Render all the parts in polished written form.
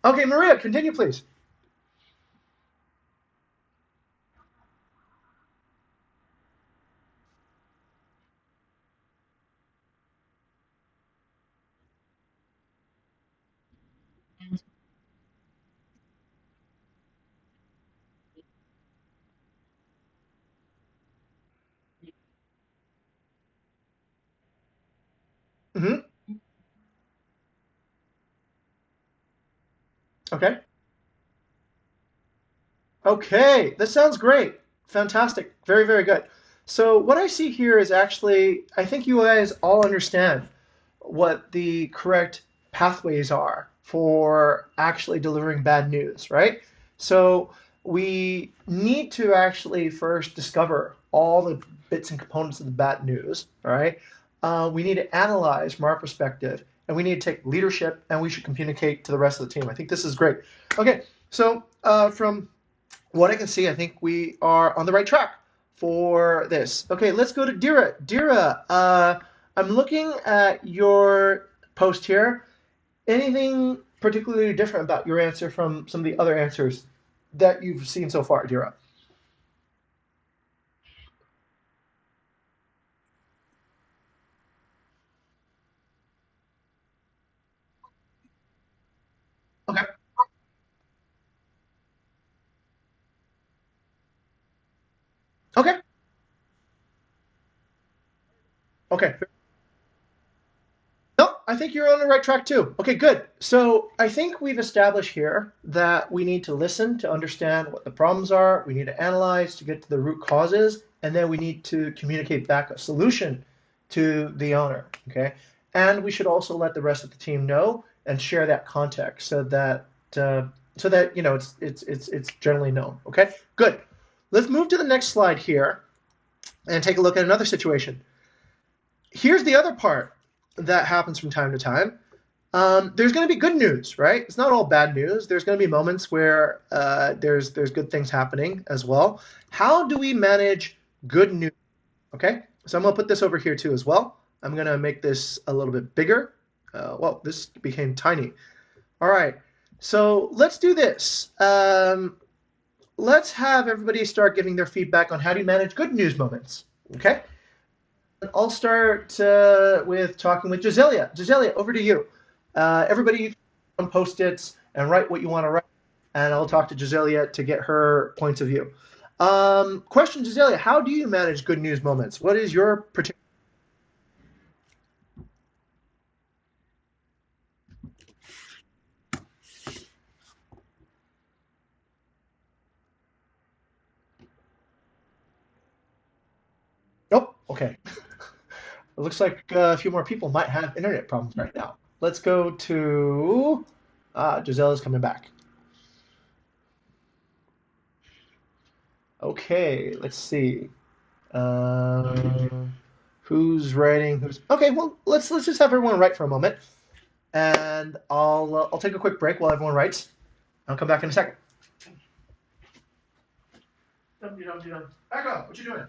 Okay, Maria, continue, please. Hmm. Okay. Okay, this sounds great. Fantastic. Very, very good. So what I see here is actually, I think you guys all understand what the correct pathways are for actually delivering bad news, right? So we need to actually first discover all the bits and components of the bad news, all right? We need to analyze from our perspective, and we need to take leadership, and we should communicate to the rest of the team. I think this is great. Okay, so from what I can see, I think we are on the right track for this. Okay, let's go to Dira. Dira, I'm looking at your post here. Anything particularly different about your answer from some of the other answers that you've seen so far, Dira? Okay. Okay. Okay. No, I think you're on the right track too. Okay, good. So I think we've established here that we need to listen to understand what the problems are. We need to analyze to get to the root causes, and then we need to communicate back a solution to the owner. Okay, and we should also let the rest of the team know and share that context uh, so that it's generally known. Okay, good. Let's move to the next slide here and take a look at another situation. Here's the other part that happens from time to time. There's going to be good news, right? It's not all bad news. There's going to be moments where there's good things happening as well. How do we manage good news? Okay, so I'm going to put this over here too as well. I'm going to make this a little bit bigger. Well, this became tiny. All right, so let's do this. Let's have everybody start giving their feedback on how do you manage good news moments. Okay, I'll start with talking with Jazelia. Jazelia, over to you. Everybody on post-its and write what you want to write, and I'll talk to Jazelia to get her points of view. Question, Jazelia, how do you manage good news moments? What is your particular? Nope. Okay. It looks like a few more people might have internet problems right now. Let's go to Gisela's coming back. Okay, let's see. Um, who's writing? Who's okay? Well, let's just have everyone write for a moment, and I'll take a quick break while everyone writes. I'll come back in a second. Back up. What you doing?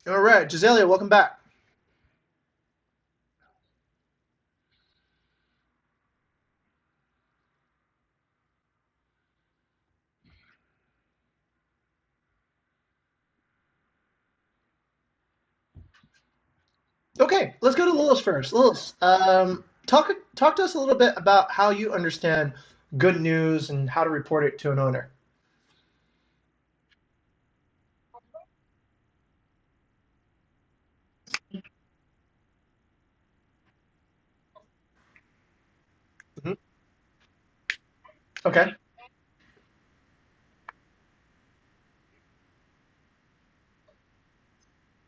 All right, Giselia, welcome back. Okay, let's go to Lilith first. Lilith, talk to us a little bit about how you understand good news and how to report it to an owner. Mhm. Okay.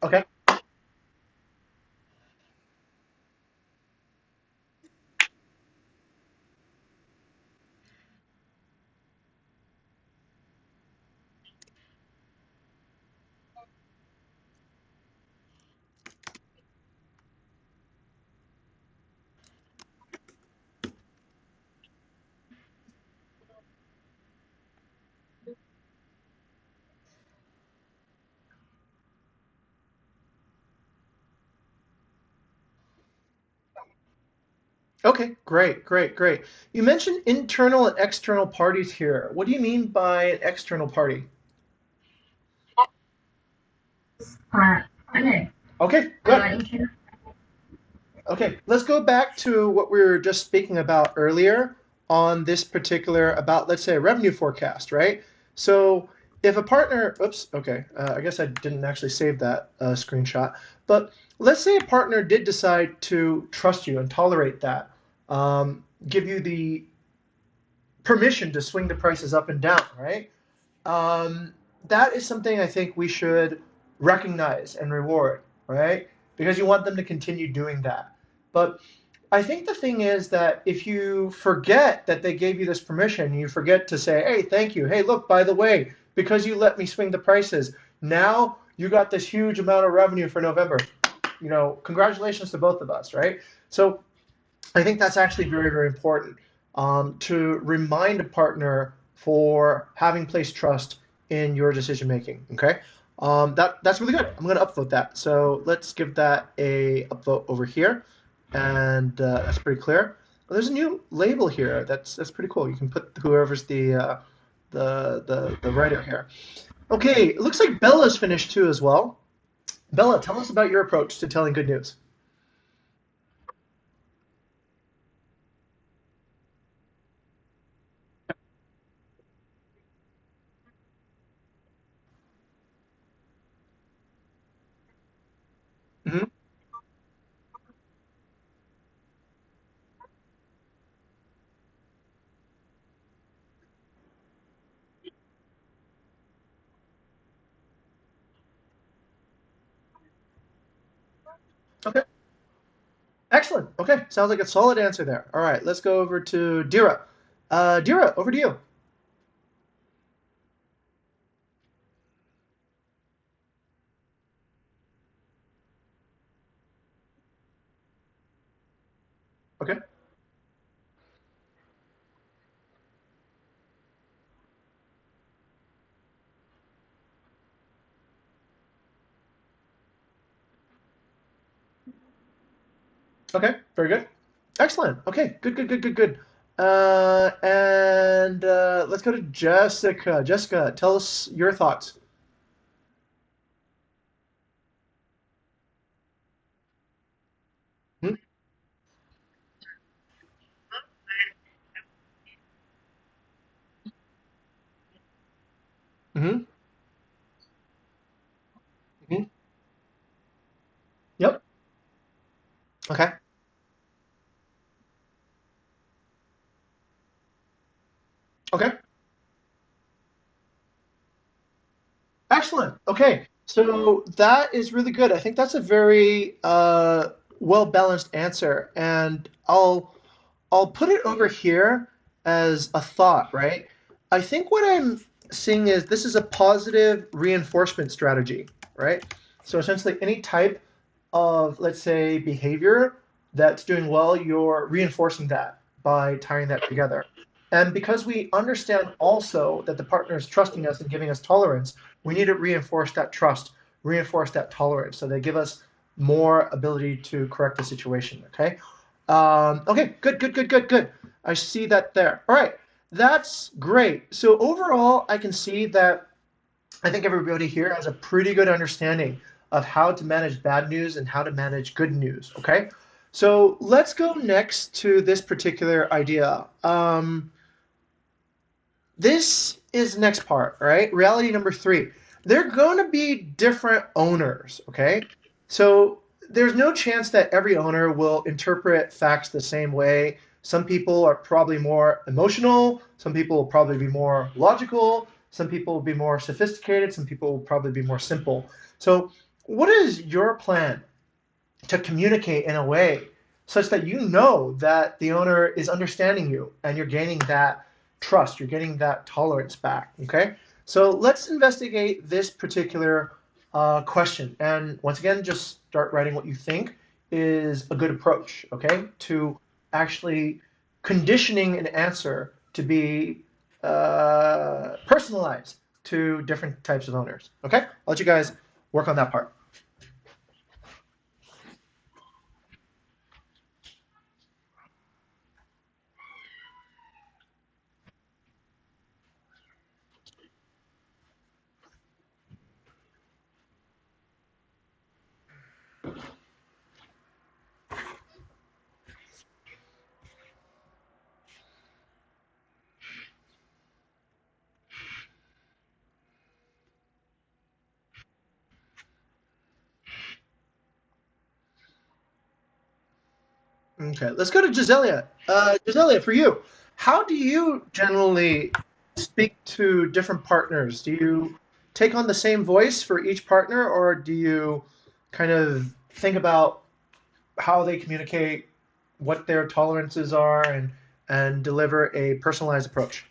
Okay. Okay, great, great, great. You mentioned internal and external parties here. What do you mean by an external party? Okay, good. Okay, let's go back to what we were just speaking about earlier on this particular about, let's say, a revenue forecast, right? So if a partner, oops, okay, I guess I didn't actually save that screenshot, but let's say a partner did decide to trust you and tolerate that, give you the permission to swing the prices up and down, right? um, that is something I think we should recognize and reward, right? Because you want them to continue doing that. But I think the thing is that if you forget that they gave you this permission, you forget to say, hey, thank you. Hey, look, by the way, because you let me swing the prices, now you got this huge amount of revenue for November. Congratulations to both of us, right? So I think that's actually very, very important to remind a partner for having placed trust in your decision making. Okay, that's really good. I'm going to upvote that. So let's give that a upvote over here, and that's pretty clear. Well, there's a new label here. That's pretty cool. You can put whoever's the writer here. Okay, it looks like Bella's finished too as well. Bella, tell us about your approach to telling good news. Hmm. Okay. Excellent. Okay, sounds like a solid answer there. All right, let's go over to Dira. Dira, over to you. Okay. Okay. Very good. Excellent. Okay. Good. Good. Good. Good. Good. And let's go to Jessica. Jessica, tell us your thoughts. Mm-hmm. Mm-hmm. Hmm. Yep. Okay. Okay. Excellent. Okay. So that is really good. I think that's a very well balanced answer, and I'll put it over here as a thought, right? I think what I'm seeing is this is a positive reinforcement strategy, right? So essentially, any type of, let's say, behavior that's doing well, you're reinforcing that by tying that together. And because we understand also that the partner is trusting us and giving us tolerance, we need to reinforce that trust, reinforce that tolerance, so they give us more ability to correct the situation. Okay. Okay. Good. Good. Good. Good. Good. I see that there. All right. That's great. So overall, I can see that I think everybody here has a pretty good understanding of how to manage bad news and how to manage good news. Okay. So let's go next to this particular idea. This is the next part, all right? Reality number three. They're going to be different owners, okay? So there's no chance that every owner will interpret facts the same way. Some people are probably more emotional. Some people will probably be more logical. Some people will be more sophisticated. Some people will probably be more simple. So what is your plan to communicate in a way such that you know that the owner is understanding you and you're gaining that trust, you're getting that tolerance back. Okay, so let's investigate this particular question. And once again, just start writing what you think is a good approach, okay, to actually conditioning an answer to be personalized to different types of owners. Okay, I'll let you guys work on that part. Okay, let's go to Giselia. Giselia, for you, how do you generally speak to different partners? Do you take on the same voice for each partner, or do you kind of think about how they communicate, what their tolerances are, and deliver a personalized approach?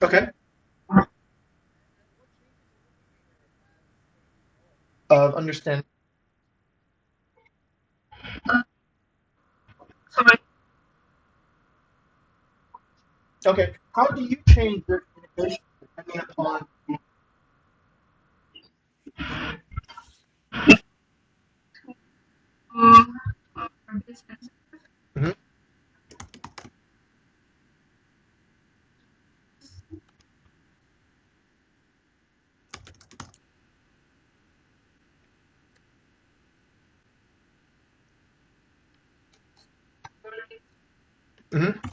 Okay, of understand. Okay, how do you change your communication depending upon? Mhm, mhm,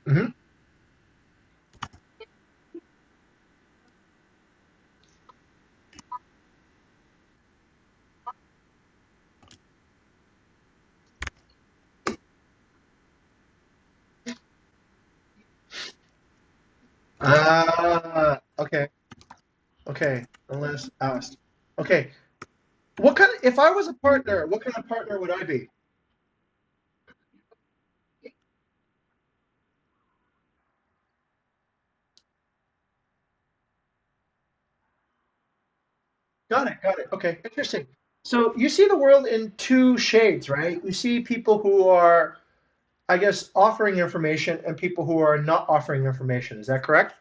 mhm. Okay, okay. Unless asked. Okay, what kind of, if I was a partner, what kind of partner would I be? Got it, got it. Okay, interesting. So you see the world in two shades, right? You see people who are, I guess, offering information and people who are not offering information. Is that correct?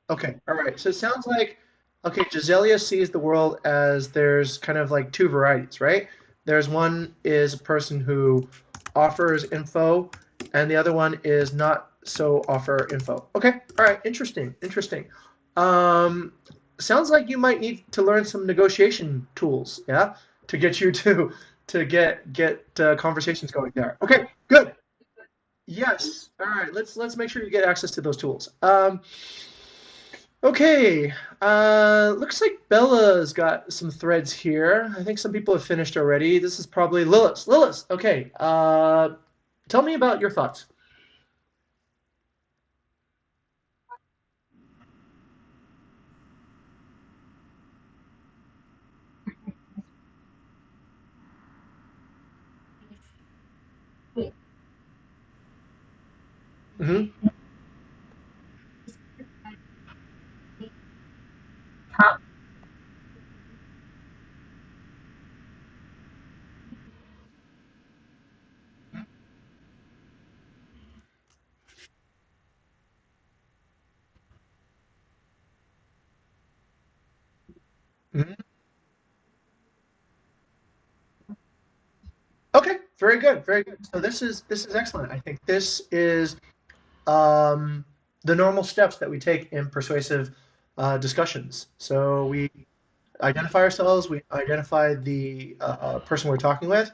Okay, all right. So it sounds like, okay, Giselia sees the world as there's kind of like two varieties, right? There's one is a person who offers info, and the other one is not so offer info. Okay, all right, interesting, interesting. Um, sounds like you might need to learn some negotiation tools, yeah, to get you to get conversations going there. Okay, good. Yes. All right. Let's make sure you get access to those tools. Okay. Looks like Bella's got some threads here. I think some people have finished already. This is probably Lilith. Lilith. Okay. Tell me about your thoughts. Mm-hmm. Mm-hmm. Okay. Very good, very good. So this is excellent. I think this is um, the normal steps that we take in persuasive discussions. So we identify ourselves, we identify the person we're talking with,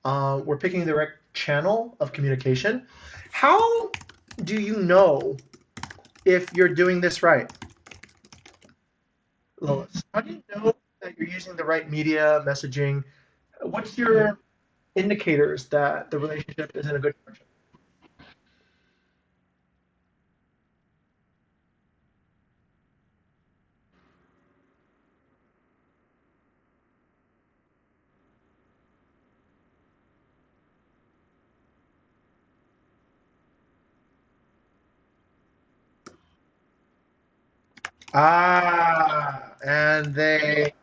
we're picking the right channel of communication. How do you know if you're doing this right, Lois? How do you know that you're using the right media messaging? What's your indicators that the relationship is in a good direction? Ah, and they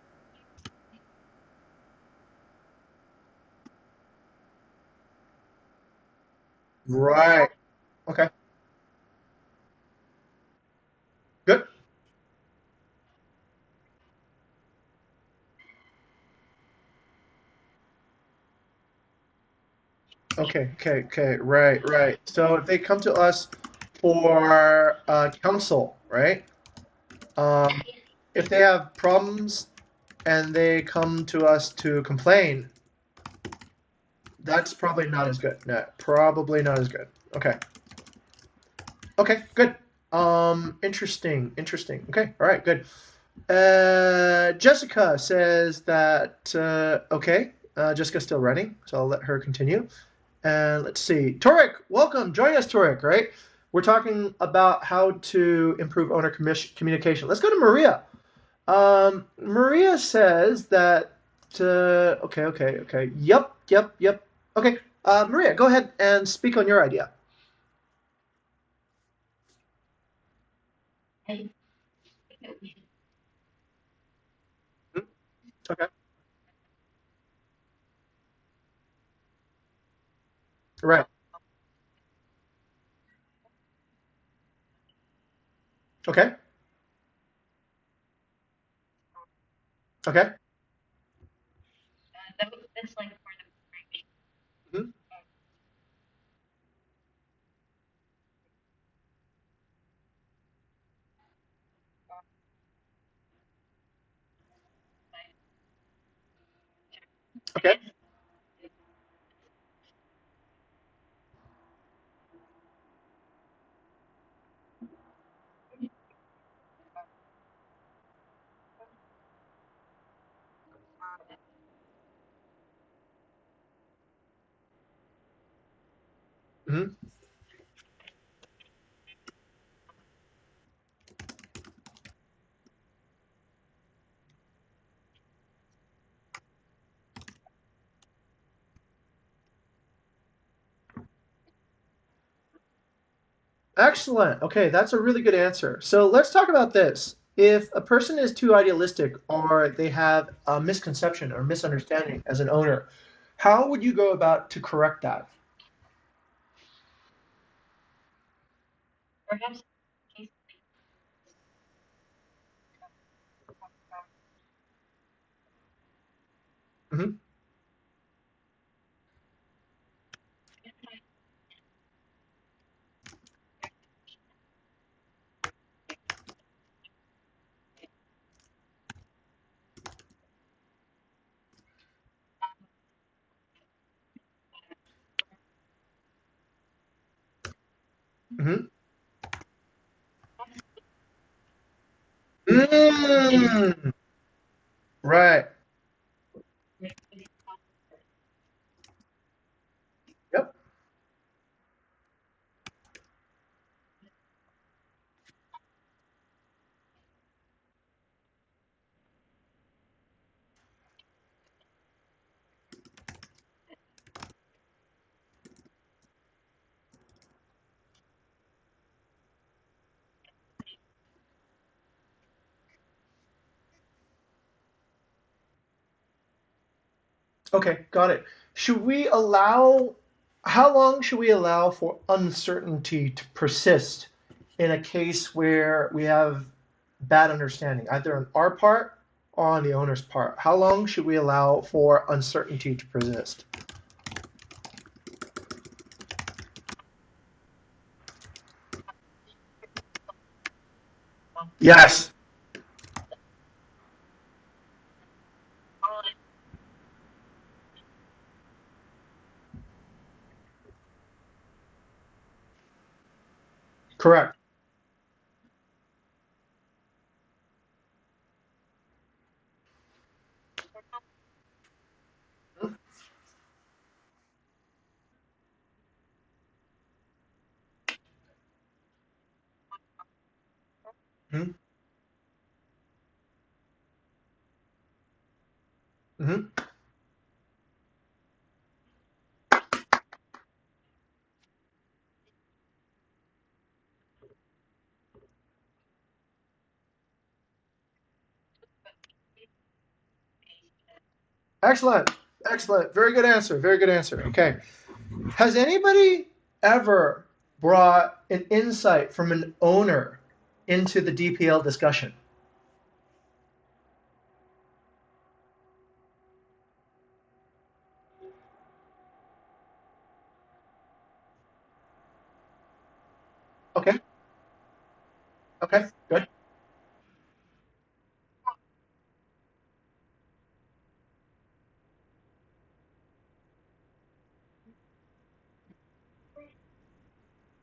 right. Okay, good. Okay, okay, okay. Right, right. So if they come to us for counsel, right? Um, if they have problems and they come to us to complain, that's probably not as good. No, probably not as good. Okay. Okay, good. Interesting, interesting. Okay, all right, good. Jessica says that, okay, Jessica's still writing, so I'll let her continue. And let's see. Torek, welcome. Join us, Torek, right? We're talking about how to improve owner communication. Let's go to Maria. Maria says that, okay, okay, okay. Yep, yep, yep. Okay, Maria, go ahead and speak on your idea. Hmm? Okay, right. Okay, okay. Mhm. Okay. Mhm. Excellent. Okay, that's a really good answer. So let's talk about this. If a person is too idealistic or they have a misconception or misunderstanding as an owner, how would you go about to correct that? Hmm. Hmm. Mm, right. Yep. Okay, got it. Should we allow, how long should we allow for uncertainty to persist in a case where we have bad understanding, either on our part or on the owner's part? How long should we allow for uncertainty to persist? Yes. Correct. Mm-hmm. Mm-hmm. Excellent. Excellent. Very good answer. Very good answer. Okay. Has anybody ever brought an insight from an owner into the DPL discussion? Okay. Okay. Good.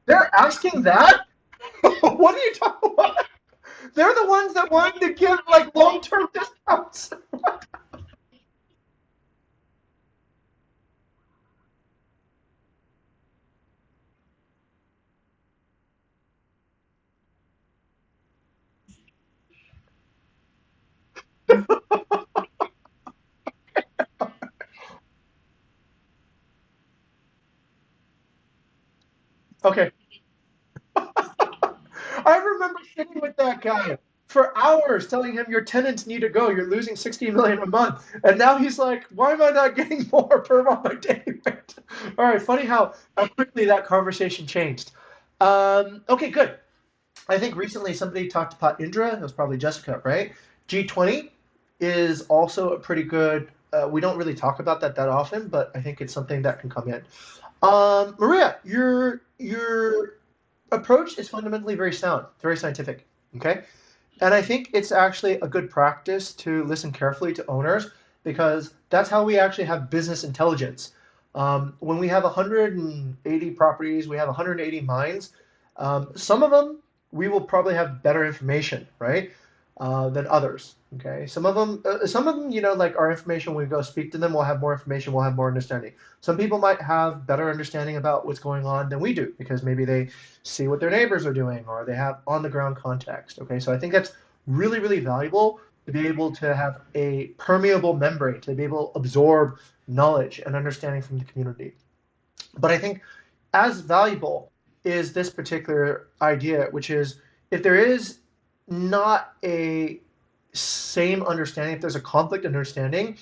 They're asking that? What are you talking about? They're the ones that wanted to give like long-term discounts. Okay. I remember sitting with that guy for hours telling him your tenants need to go. You're losing 16 million a month. And now he's like, why am I not getting more per month my daily rent? All right, funny how quickly that conversation changed. Okay, good. I think recently somebody talked about Indra. It was probably Jessica, right? G20 is also a pretty good. We don't really talk about that often, but I think it's something that can come in. Maria, your approach is fundamentally very sound, very scientific. Okay, and I think it's actually a good practice to listen carefully to owners because that's how we actually have business intelligence. When we have 180 properties, we have 180 minds. Some of them we will probably have better information, right, than others. Okay, some of them, like our information, when we go speak to them, we'll have more information, we'll have more understanding. Some people might have better understanding about what's going on than we do because maybe they see what their neighbors are doing or they have on the ground context. Okay, so I think that's really, really valuable to be able to have a permeable membrane, to be able to absorb knowledge and understanding from the community. But I think as valuable is this particular idea, which is if there is not a same understanding, if there's a conflict in understanding,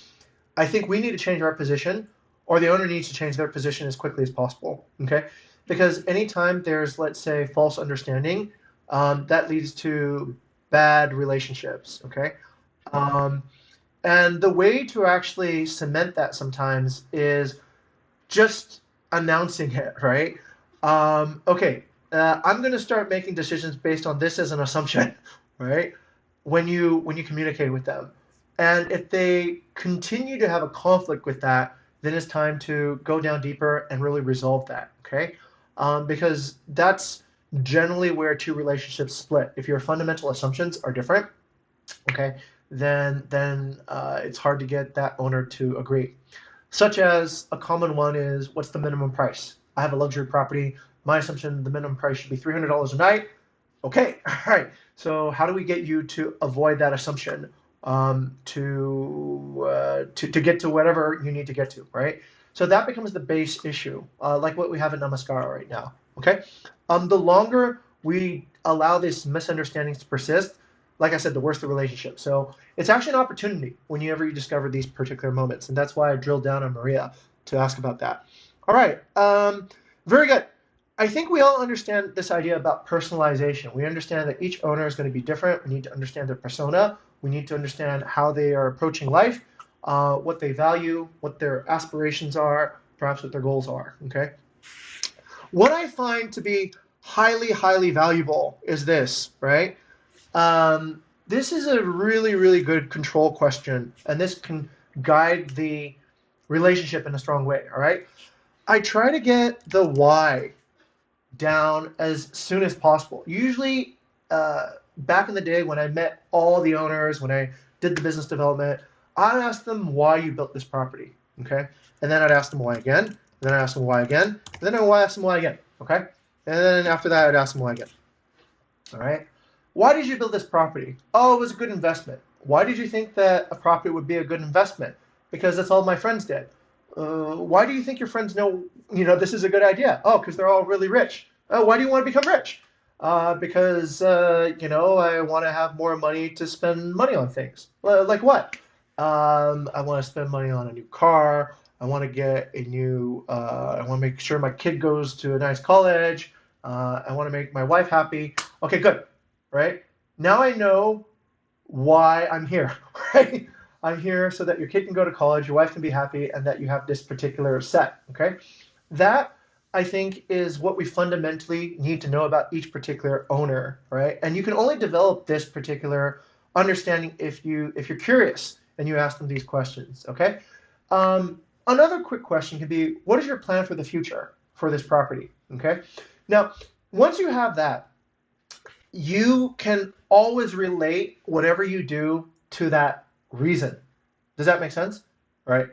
I think we need to change our position, or the owner needs to change their position as quickly as possible. Okay, because anytime there's, let's say, false understanding, that leads to bad relationships. Okay, um, and the way to actually cement that sometimes is just announcing it, right? Okay, I'm going to start making decisions based on this as an assumption, right? When you communicate with them, and if they continue to have a conflict with that, then it's time to go down deeper and really resolve that. Okay, because that's generally where two relationships split. If your fundamental assumptions are different, okay, then it's hard to get that owner to agree. Such as a common one is what's the minimum price? I have a luxury property. My assumption the minimum price should be $300 a night. Okay, all right. So how do we get you to avoid that assumption to get to whatever you need to get to, right? So that becomes the base issue, like what we have in Namaskara right now. Okay, the longer we allow these misunderstandings to persist, like I said, the worse the relationship. So it's actually an opportunity whenever you discover these particular moments, and that's why I drilled down on Maria to ask about that. All right, very good. I think we all understand this idea about personalization. We understand that each owner is going to be different. We need to understand their persona. We need to understand how they are approaching life, what they value, what their aspirations are, perhaps what their goals are. Okay. What I find to be highly, highly valuable is this, right? This is a really, really good control question, and this can guide the relationship in a strong way. All right. I try to get the why down as soon as possible. Usually, back in the day when I met all the owners, when I did the business development, I'd ask them why you built this property, okay? And then I'd ask them why again, and then I'd ask them why again, and then I'd ask them why again, okay? And then after that, I'd ask them why again, all right? Why did you build this property? Oh, it was a good investment. Why did you think that a property would be a good investment? Because that's all my friends did. Why do you think your friends know, this is a good idea? Oh, because they're all really rich. Oh, why do you want to become rich? Because, I want to have more money to spend money on things. Like what? I want to spend money on a new car. I want to get I want to make sure my kid goes to a nice college. I want to make my wife happy. Okay, good. Right? Now I know why I'm here, right? I'm here so that your kid can go to college, your wife can be happy, and that you have this particular set, okay? That, I think, is what we fundamentally need to know about each particular owner, right? And you can only develop this particular understanding if you're curious and you ask them these questions, okay? Another quick question can be, what is your plan for the future for this property, okay? Now, once you have that, you can always relate whatever you do to that reason. Does that make sense? Right?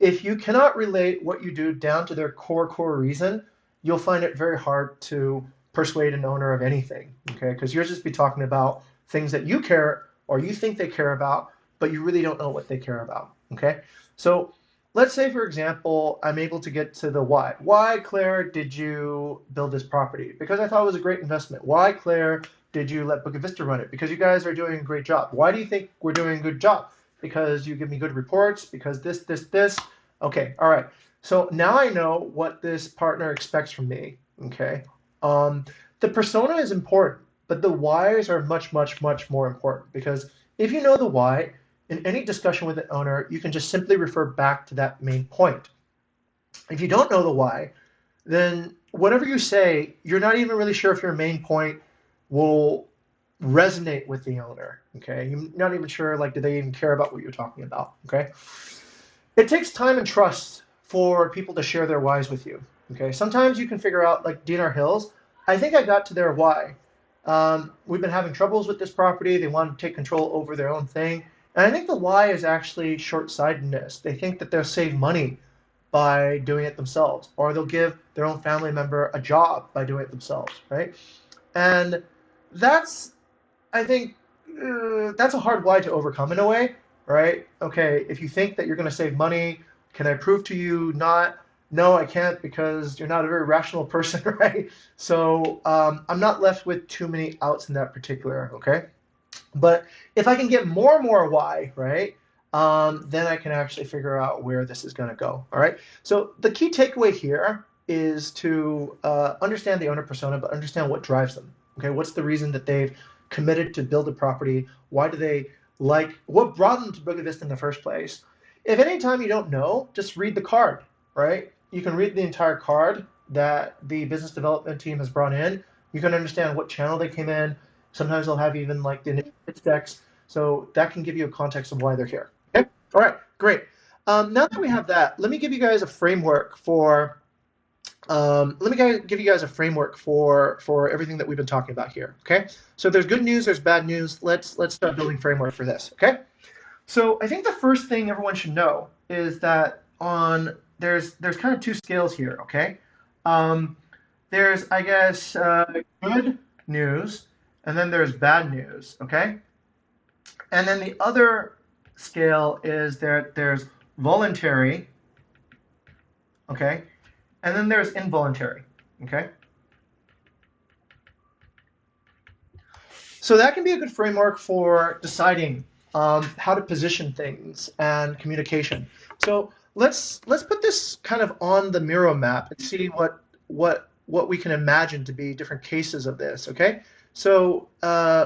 If you cannot relate what you do down to their core reason, you'll find it very hard to persuade an owner of anything, okay? Because you'll just be talking about things that you care or you think they care about, but you really don't know what they care about, okay? So let's say, for example, I'm able to get to the why. Why, Claire, did you build this property? Because I thought it was a great investment. Why, Claire, did you let Bukit Vista run it? Because you guys are doing a great job. Why do you think we're doing a good job? Because you give me good reports, because this. Okay, all right. So now I know what this partner expects from me, okay? The persona is important, but the whys are much, much, much more important, because if you know the why, in any discussion with an owner, you can just simply refer back to that main point. If you don't know the why, then whatever you say, you're not even really sure if your main point will resonate with the owner, okay? You're not even sure, like, do they even care about what you're talking about, okay? It takes time and trust for people to share their whys with you, okay? Sometimes you can figure out, like DNR Hills, I think I got to their why. We've been having troubles with this property. They want to take control over their own thing. And I think the why is actually short-sightedness. They think that they'll save money by doing it themselves, or they'll give their own family member a job by doing it themselves, right? And that's, I think, that's a hard why to overcome in a way, right? Okay, if you think that you're going to save money, can I prove to you not? No, I can't, because you're not a very rational person, right? So I'm not left with too many outs in that particular, okay? But if I can get more and more why, right, then I can actually figure out where this is going to go, all right? So the key takeaway here is to understand the owner persona, but understand what drives them, okay? What's the reason that they've committed to build a property? Why do they what brought them to Bukit Vista in the first place? If any time you don't know, just read the card, right? You can read the entire card that the business development team has brought in. You can understand what channel they came in. Sometimes they'll have even like the initial pitch decks. So that can give you a context of why they're here. Okay. All right. Great. Now that we have that, let me give you guys a framework for everything that we've been talking about here. Okay. So there's good news, there's bad news. Let's start building framework for this. Okay. So I think the first thing everyone should know is that there's kind of two scales here. Okay. There's, I guess, good news, and then there's bad news, okay? And then the other scale is there's voluntary, okay? And then there's involuntary, okay? So that can be a good framework for deciding how to position things and communication. So let's put this kind of on the Miro map and see what we can imagine to be different cases of this, okay? So,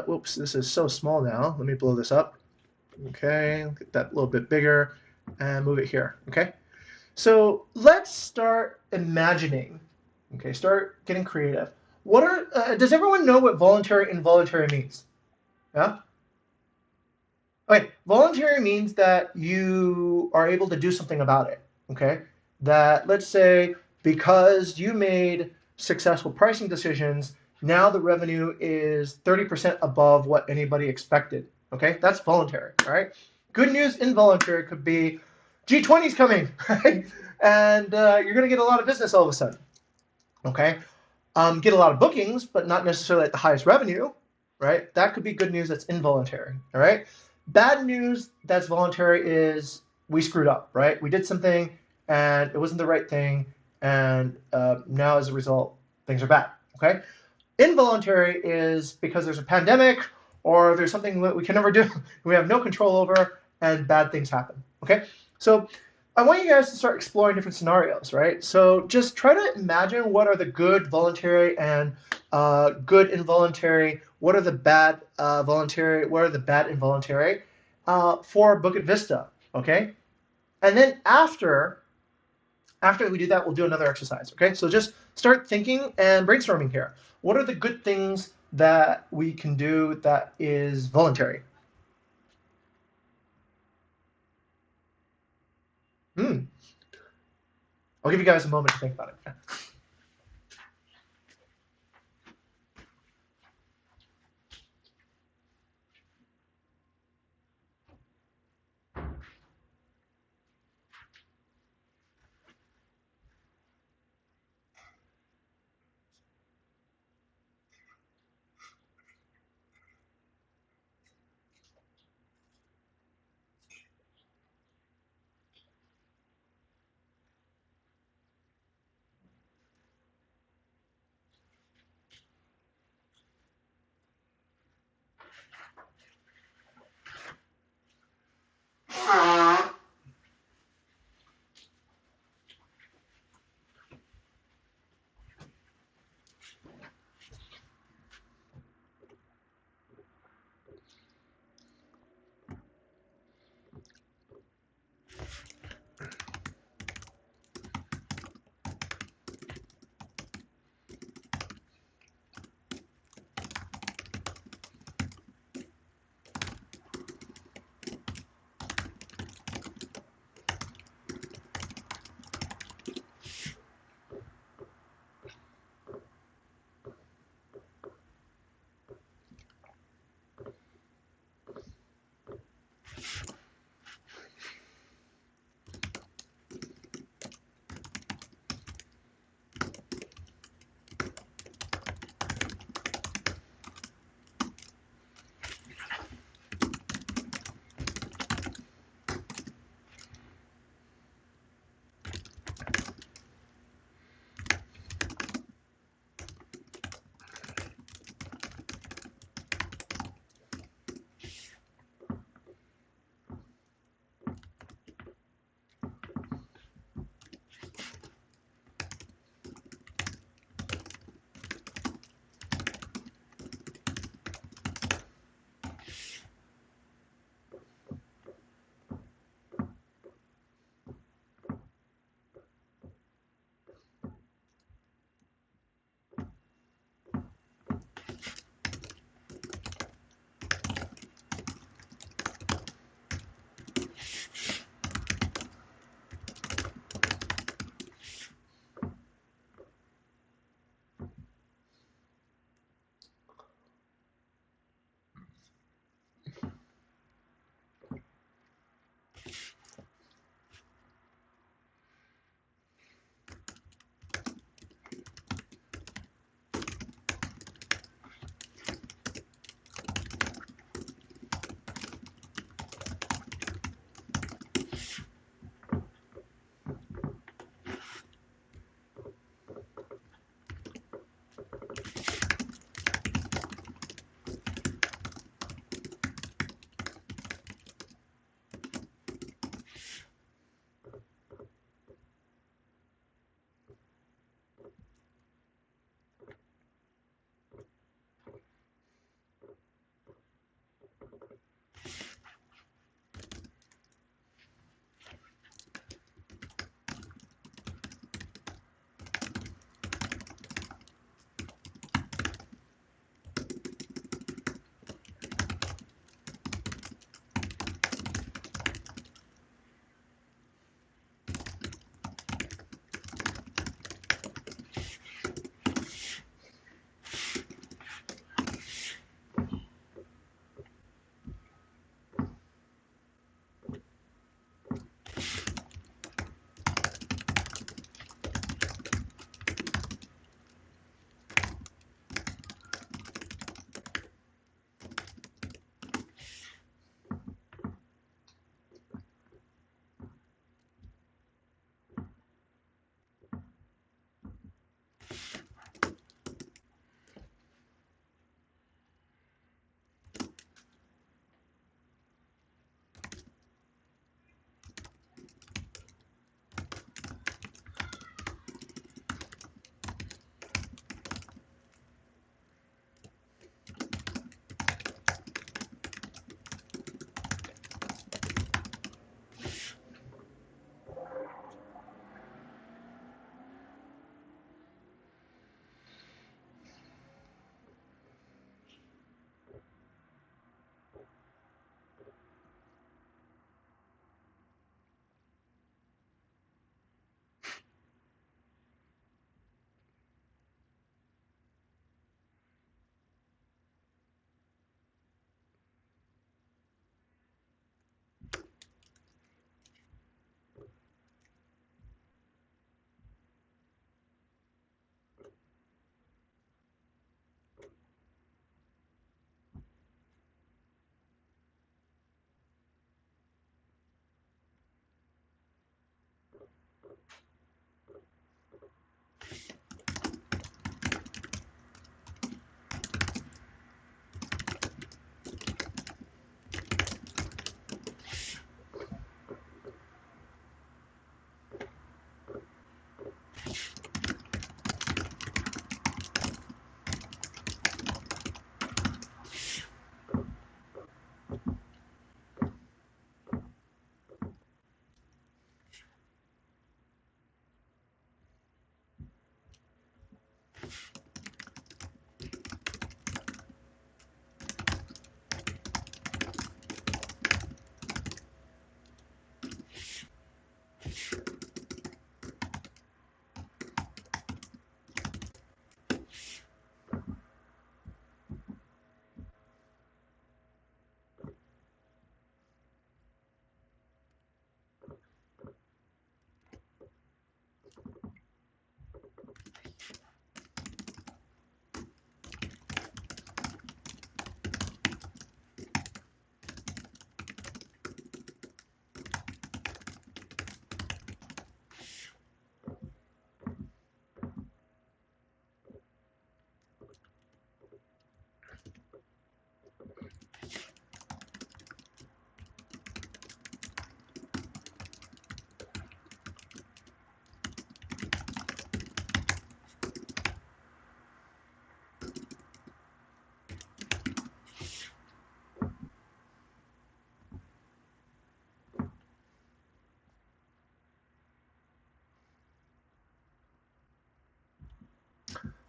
whoops, this is so small now. Let me blow this up. Okay, get that a little bit bigger and move it here, okay? So let's start imagining, okay? Start getting creative. Does everyone know what voluntary and involuntary means? Yeah. Okay, voluntary means that you are able to do something about it. Okay, that let's say because you made successful pricing decisions, now the revenue is 30% above what anybody expected. Okay, that's voluntary. All right. Good news, involuntary could be G20's coming, right? And you're going to get a lot of business all of a sudden. Okay, get a lot of bookings, but not necessarily at the highest revenue, right? That could be good news that's involuntary, all right? Bad news that's voluntary is we screwed up, right? We did something and it wasn't the right thing, and now as a result, things are bad, okay? Involuntary is because there's a pandemic or there's something that we can never do, we have no control over, and bad things happen, okay? So I want you guys to start exploring different scenarios, right? So just try to imagine what are the good voluntary and good involuntary, what are the bad voluntary, what are the bad involuntary for Bukit Vista, okay? And then after we do that, we'll do another exercise, okay? So just start thinking and brainstorming here. What are the good things that we can do that is voluntary? Hmm. I'll give you guys a moment to think about it.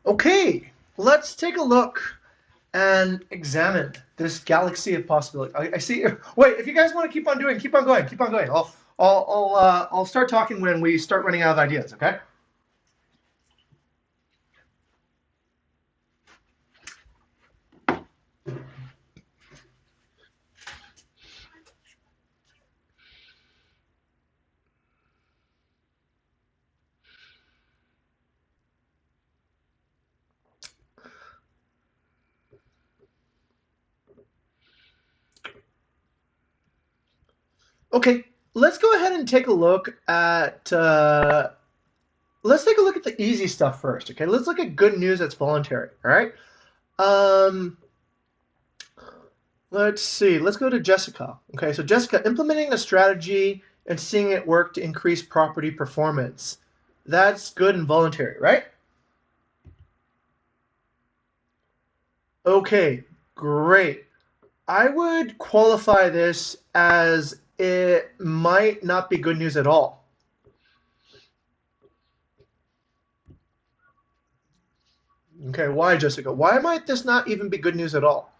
Okay, let's take a look and examine this galaxy of possibility. I see. Wait, if you guys want to keep on doing, keep on going, keep on going. I'll start talking when we start running out of ideas. Okay. Okay. Let's go ahead and take a look at. Let's take a look at the easy stuff first. Okay. Let's look at good news that's voluntary. All right. Um, let's see. Let's go to Jessica. Okay. So Jessica, implementing a strategy and seeing it work to increase property performance. That's good and voluntary, right? Okay, great. I would qualify this as it might not be good news at all. Okay, why, Jessica? Why might this not even be good news at all?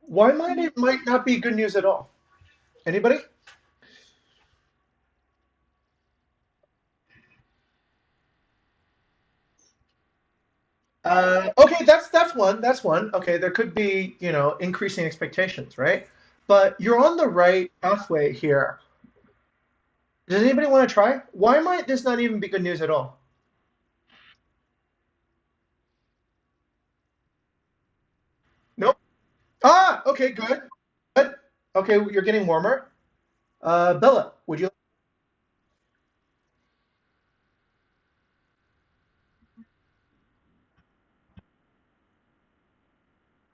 Why might it might not be good news at all? Anybody? Okay, that's one. That's one. Okay, there could be, increasing expectations, right? But you're on the right pathway here. Does anybody want to try? Why might this not even be good news at all? Nope. Ah, okay, good. Good. Okay, you're getting warmer. Bella, would you?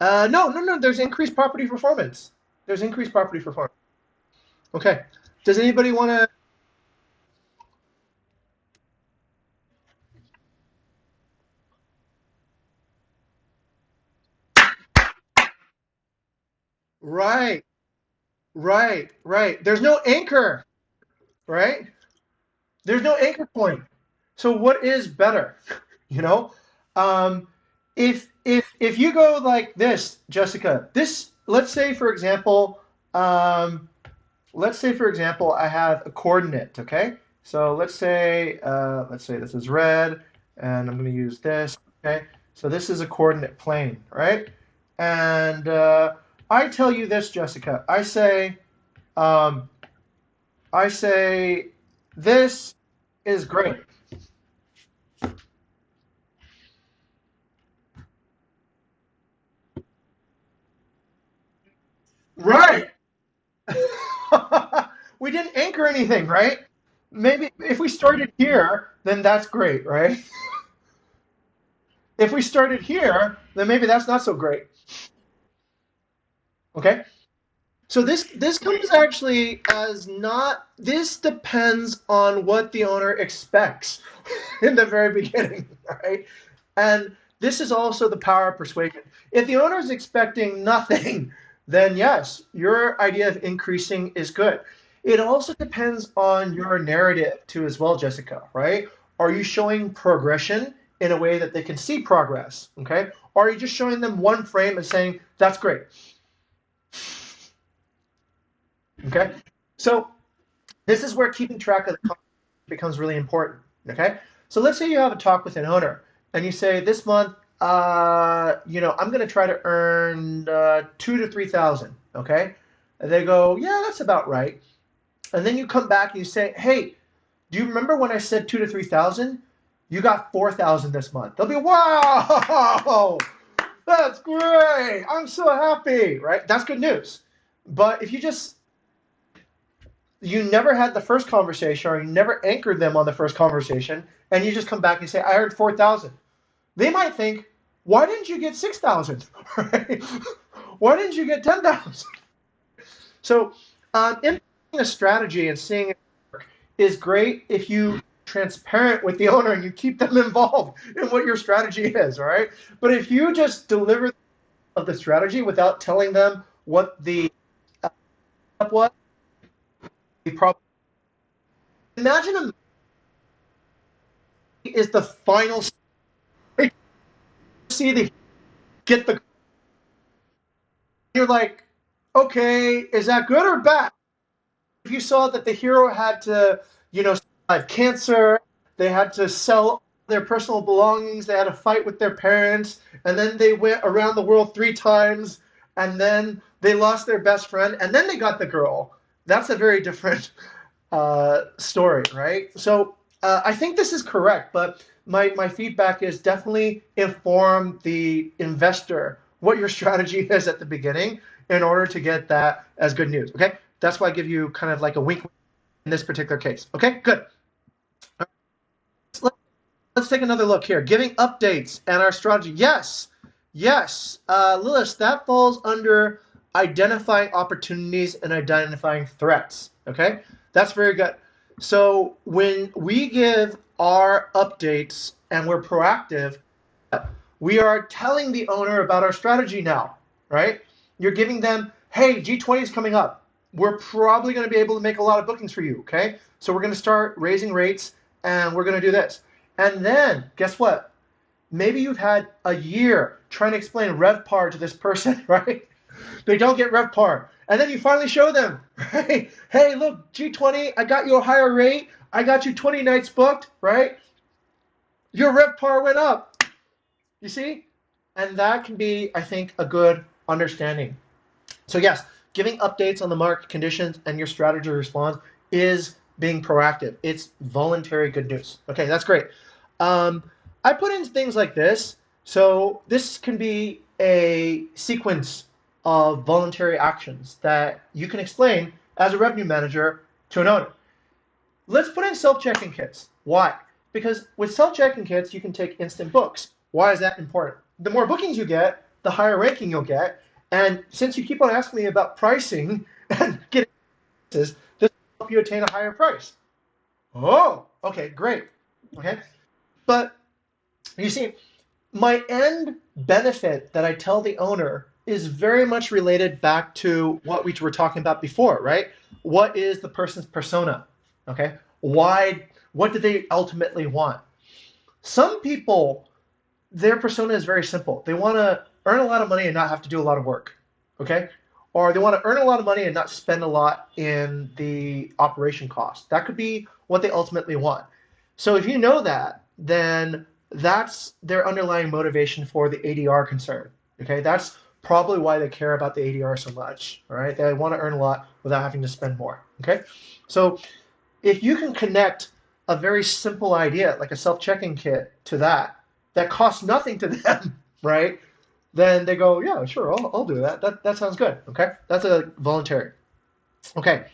No, no, no. There's increased property performance. There's increased property performance. Okay. Does anybody want to? Right, right, right. There's no anchor, right? There's no anchor point. So what is better? You know, um, if you go like this, Jessica. This, let's say for example, I have a coordinate. Okay, so let's say this is red, and I'm going to use this. Okay, so this is a coordinate plane, right? And I tell you this, Jessica. Um, I say this is great. Right. We didn't anchor anything, right? Maybe if we started here, then that's great, right? If we started here, then maybe that's not so great. Okay? So this comes actually as not this depends on what the owner expects in the very beginning, right? And this is also the power of persuasion. If the owner is expecting nothing, then yes, your idea of increasing is good. It also depends on your narrative too, as well, Jessica, right? Are you showing progression in a way that they can see progress? Okay. Or are you just showing them one frame and saying, that's great? Okay. So this is where keeping track of the content becomes really important. Okay. So let's say you have a talk with an owner and you say, this month, I'm going to try to earn 2 to 3 thousand. Okay. And they go, yeah, that's about right. And then you come back and you say, hey, do you remember when I said 2 to 3 thousand? You got 4,000 this month. They'll be, wow, that's great. I'm so happy, right? That's good news. But if you never had the first conversation or you never anchored them on the first conversation and you just come back and say, I heard 4,000. They might think, why didn't you get 6,000? Right? Why didn't you get 10,000? So, implementing a strategy and seeing it work is great if you transparent with the owner and you keep them involved in what your strategy is, all right? But if you just deliver of the strategy without telling them what the was, the problem. Imagine a is the final see the get the you're like, okay, is that good or bad? If you saw that the hero had to, survive cancer, they had to sell their personal belongings, they had to fight with their parents, and then they went around the world 3 times, and then they lost their best friend, and then they got the girl. That's a very different story, right? So I think this is correct, but my feedback is definitely inform the investor what your strategy is at the beginning in order to get that as good news. Okay, that's why I give you kind of like a wink in this particular case. Okay, good. Let's take another look here. Giving updates and our strategy. Yes, yes, Lilith, that falls under identifying opportunities and identifying threats. Okay, that's very good. So when we give our updates and we're proactive, we are telling the owner about our strategy now, right? You're giving them, hey, G20 is coming up. We're probably going to be able to make a lot of bookings for you, okay? So we're going to start raising rates and we're going to do this. And then, guess what? Maybe you've had a year trying to explain RevPAR to this person, right? They don't get RevPAR. And then you finally show them, right? Hey, look, G20, I got you a higher rate. I got you 20 nights booked, right? Your RevPAR went up. You see? And that can be, I think, a good understanding. So yes, giving updates on the market conditions and your strategy response is being proactive. It's voluntary good news. Okay, that's great. I put in things like this. So this can be a sequence of voluntary actions that you can explain as a revenue manager to an owner. Let's put in self-checking kits. Why? Because with self-checking kits, you can take instant books. Why is that important? The more bookings you get, the higher ranking you'll get. And since you keep on asking me about pricing and getting this will help you attain a higher price. Oh, okay, great. Okay. But you see, my end benefit that I tell the owner is very much related back to what we were talking about before, right? What is the person's persona? Okay. Why? What do they ultimately want? Some people, their persona is very simple. They want to earn a lot of money and not have to do a lot of work. Okay. Or they want to earn a lot of money and not spend a lot in the operation cost. That could be what they ultimately want. So if you know that, then that's their underlying motivation for the ADR concern. Okay, that's probably why they care about the ADR so much. All right, they want to earn a lot without having to spend more. Okay, so if you can connect a very simple idea like a self-checking kit to that costs nothing to them, right? Then they go, yeah, sure, I'll do that. That sounds good. Okay, that's a voluntary. Okay,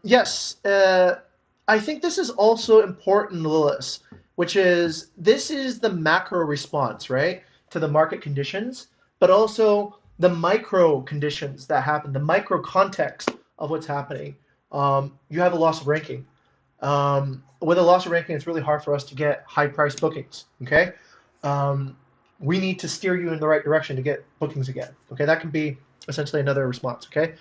yes, I think this is also important, Lilith, which is this is the macro response, right, to the market conditions, but also the micro conditions that happen, the micro context of what's happening. You have a loss of ranking. With a loss of ranking, it's really hard for us to get high price bookings. Okay, we need to steer you in the right direction to get bookings again. Okay, that can be essentially another response. Okay,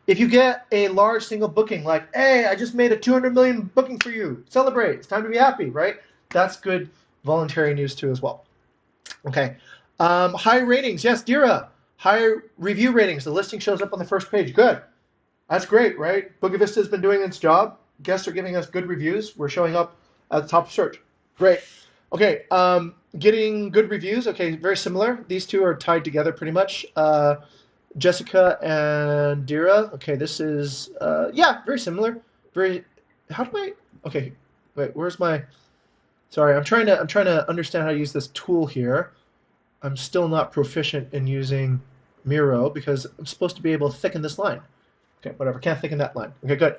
if you get a large single booking, like, hey, I just made a 200 million booking for you, celebrate, it's time to be happy, right? That's good voluntary news too as well. Okay, high ratings, yes, Dira, high review ratings. The listing shows up on the first page. Good, that's great, right? Bukit Vista has been doing its job. Guests are giving us good reviews. We're showing up at the top of search. Great. Okay, getting good reviews. Okay, very similar. These two are tied together pretty much. Jessica and Dira. Okay, this is yeah, very similar. Very. How do I? Okay, wait. Where's my? Sorry, I'm trying to understand how to use this tool here. I'm still not proficient in using Miro because I'm supposed to be able to thicken this line. Okay, whatever. Can't thicken that line. Okay, good.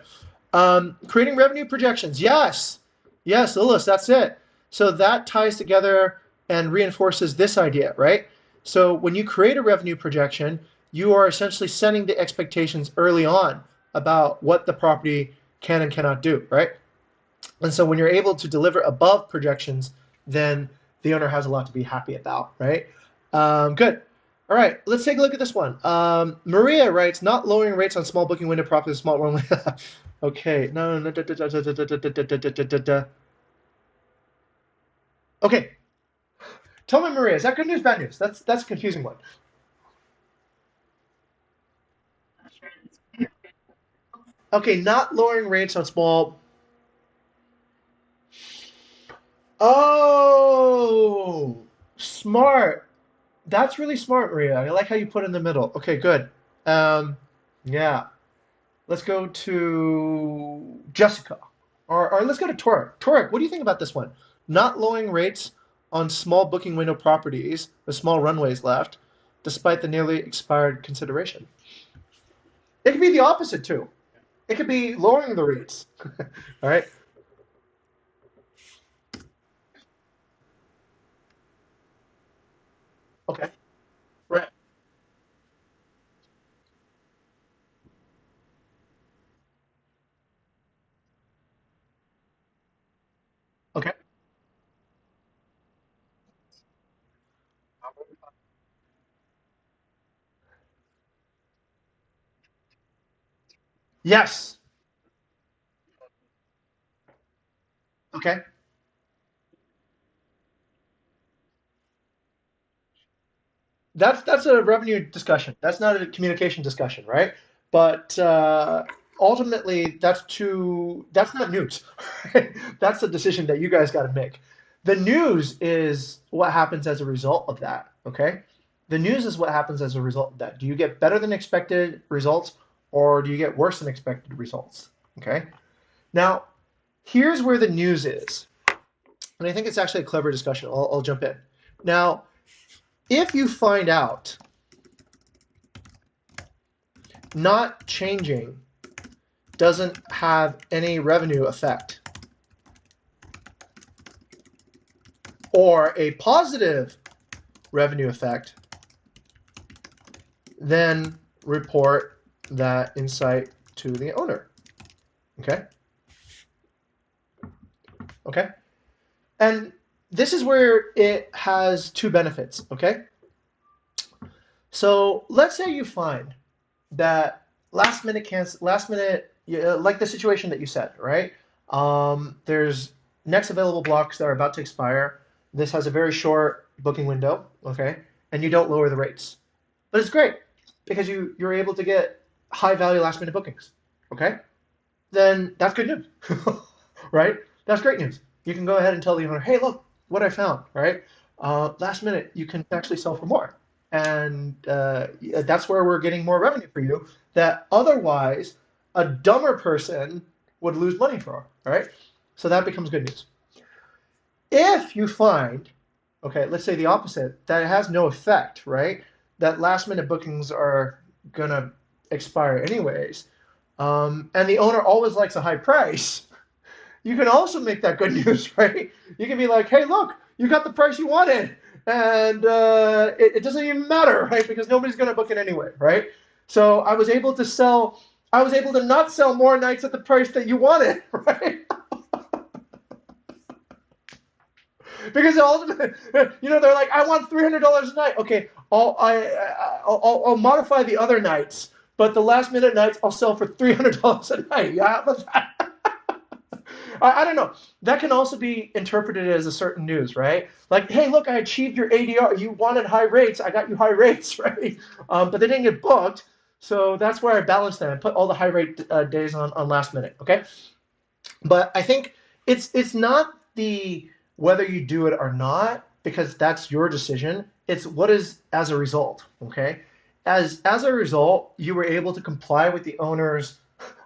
Creating revenue projections. Yes, yes, Lilith. That's it. So that ties together and reinforces this idea, right? So when you create a revenue projection, you are essentially setting the expectations early on about what the property can and cannot do, right? And so when you're able to deliver above projections, then the owner has a lot to be happy about, right? Good. All right, let's take a look at this one. Maria writes, not lowering rates on small booking window properties, small room. Okay, no, no, okay. Tell me, Maria, is that good news, bad news? That's a confusing one. Okay, not lowering rates on small. Oh, smart. That's really smart, Maria. I like how you put it in the middle. Okay, good. Um, yeah. Let's go to Jessica. Or let's go to Torek. Torek, what do you think about this one? Not lowering rates on small booking window properties with small runways left, despite the nearly expired consideration. It could be the opposite too. It could be lowering the rates. All right. Okay. Right. Okay. Yes. Okay. That's a revenue discussion. That's not a communication discussion, right? But ultimately, that's not news. Right? That's a decision that you guys got to make. The news is what happens as a result of that. Okay, the news is what happens as a result of that. Do you get better than expected results, or do you get worse than expected results? Okay. Now, here's where the news is, and I think it's actually a clever discussion. I'll jump in. Now, if you find out not changing doesn't have any revenue effect, or a positive revenue effect, then report that insight to the owner. Okay? Okay? And this is where it has two benefits. Okay? So let's say you find that last minute, like the situation that you said, right? There's next available blocks that are about to expire. This has a very short booking window, okay, and you don't lower the rates, but it's great because you're able to get high value last minute bookings, okay? Then that's good news, right? That's great news. You can go ahead and tell the owner, hey, look what I found, right? Last minute, you can actually sell for more. And that's where we're getting more revenue for you that otherwise a dumber person would lose money for, all right? So that becomes good news. If you find, okay, let's say the opposite, that it has no effect, right? That last minute bookings are going to expire anyways, and the owner always likes a high price, you can also make that good news, right? You can be like, hey, look, you got the price you wanted, and it doesn't even matter, right? Because nobody's going to book it anyway, right? So I was able to not sell more nights at the price that you wanted, right? Because ultimately, they're like, I want $300 a night. Okay, I'll modify the other nights, but the last minute nights I'll sell for $300 a night. Yeah, I don't know. That can also be interpreted as a certain news, right? Like, hey, look, I achieved your ADR. You wanted high rates. I got you high rates, right? But they didn't get booked. So that's where I balanced that and put all the high rate days on last minute. Okay. But I think it's not the whether you do it or not, because that's your decision. It's what is as a result. Okay. As a result, you were able to comply with the owner's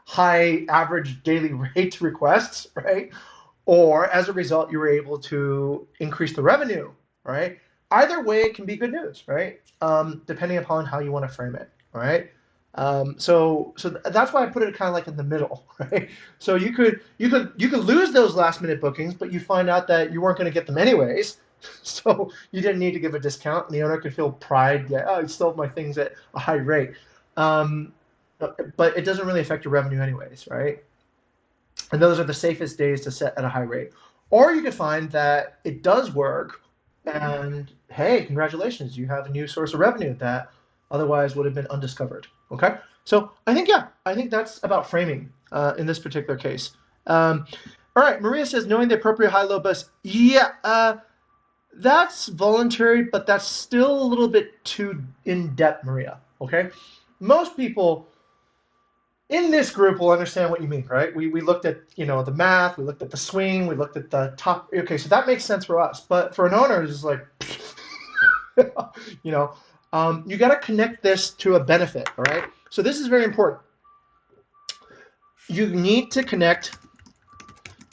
high average daily rate requests, right? Or as a result, you were able to increase the revenue, right? Either way, it can be good news, right? Depending upon how you want to frame it, right? So that's why I put it kind of like in the middle, right? So you could lose those last minute bookings, but you find out that you weren't going to get them anyways. So you didn't need to give a discount, and the owner could feel pride that, oh, I sold my things at a high rate. Um, but it doesn't really affect your revenue anyways, right? And those are the safest days to set at a high rate. Or you could find that it does work, and hey, congratulations, you have a new source of revenue that otherwise would have been undiscovered. Okay, so I think, yeah, I think that's about framing in this particular case. All right, Maria says knowing the appropriate high-low bus. Yeah, that's voluntary, but that's still a little bit too in depth, Maria. Okay, most people in this group will understand what you mean, right? We looked at, the math, we looked at the swing, we looked at the top. Okay, so that makes sense for us, but for an owner, it's like, you know, you got to connect this to a benefit, all right? So this is very important. You need to connect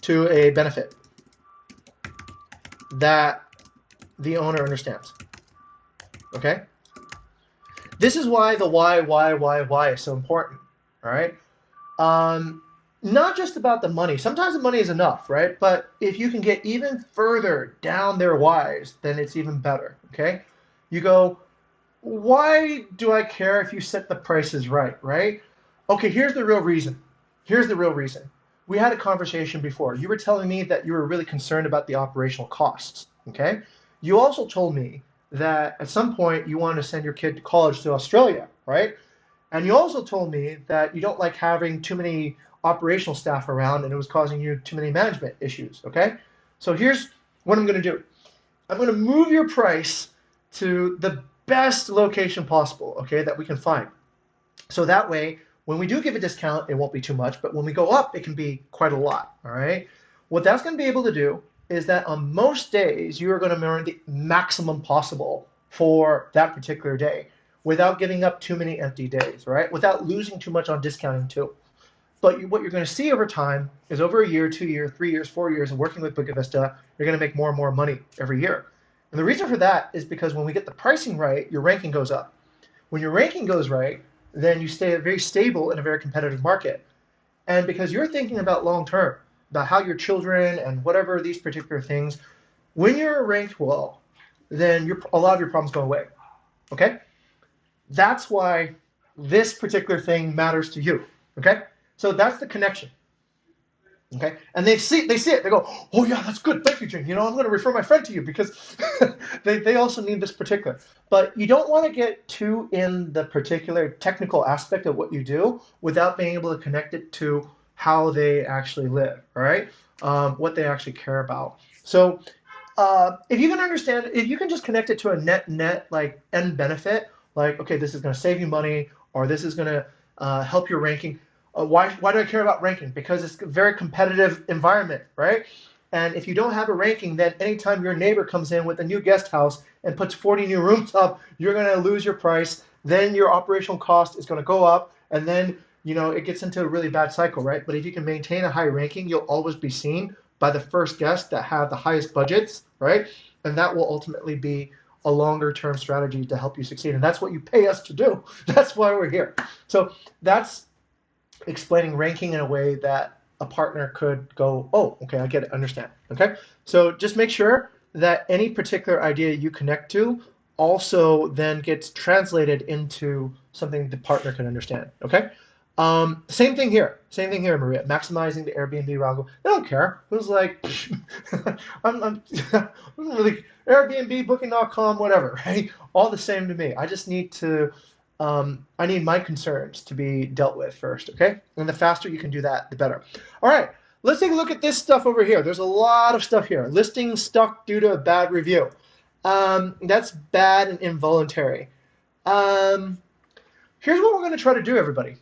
to a benefit that the owner understands. Okay? This is why the why is so important. All right? Not just about the money. Sometimes the money is enough, right? But if you can get even further down their whys, then it's even better. Okay? You go, why do I care if you set the prices right, right? Okay, here's the real reason. Here's the real reason. We had a conversation before. You were telling me that you were really concerned about the operational costs, okay? You also told me that at some point you wanted to send your kid to college to Australia, right? And you also told me that you don't like having too many operational staff around and it was causing you too many management issues, okay? So here's what I'm going to do. I'm going to move your price to the best location possible, okay, that we can find. So that way, when we do give a discount, it won't be too much, but when we go up, it can be quite a lot, all right? What that's going to be able to do is that on most days, you are going to earn the maximum possible for that particular day without giving up too many empty days, right? Without losing too much on discounting too. But what you're going to see over time is over a year, 2 years, 3 years, 4 years of working with Bukit Vista, you're going to make more and more money every year. And the reason for that is because when we get the pricing right, your ranking goes up. When your ranking goes right, then you stay very stable in a very competitive market. And because you're thinking about long term, about how your children and whatever these particular things, when you're ranked well, then a lot of your problems go away. Okay? That's why this particular thing matters to you. Okay? So that's the connection. Okay, and they see it. They go, oh yeah, that's good. Thank you, Jane. I'm going to refer my friend to you because they also need this particular. But you don't want to get too in the particular technical aspect of what you do without being able to connect it to how they actually live. All right, what they actually care about. So if you can understand, if you can just connect it to a net like end benefit, like okay, this is going to save you money, or this is going to help your ranking. Why do I care about ranking? Because it's a very competitive environment, right? And if you don't have a ranking, then anytime your neighbor comes in with a new guest house and puts 40 new rooms up, you're going to lose your price. Then your operational cost is going to go up, and then it gets into a really bad cycle, right? But if you can maintain a high ranking, you'll always be seen by the first guests that have the highest budgets, right? And that will ultimately be a longer term strategy to help you succeed. And that's what you pay us to do. That's why we're here. So that's explaining ranking in a way that a partner could go, oh, okay, I get it, understand. Okay, so just make sure that any particular idea you connect to also then gets translated into something the partner can understand. Okay, same thing here. Same thing here, Maria. Maximizing the Airbnb round. They don't care. It was like, I'm really Airbnb, Booking.com, whatever. Right? All the same to me. I just need to I need my concerns to be dealt with first, okay? And the faster you can do that, the better. All right, let's take a look at this stuff over here. There's a lot of stuff here. Listing stuck due to a bad review. That's bad and involuntary. Here's what we're going to try to do, everybody.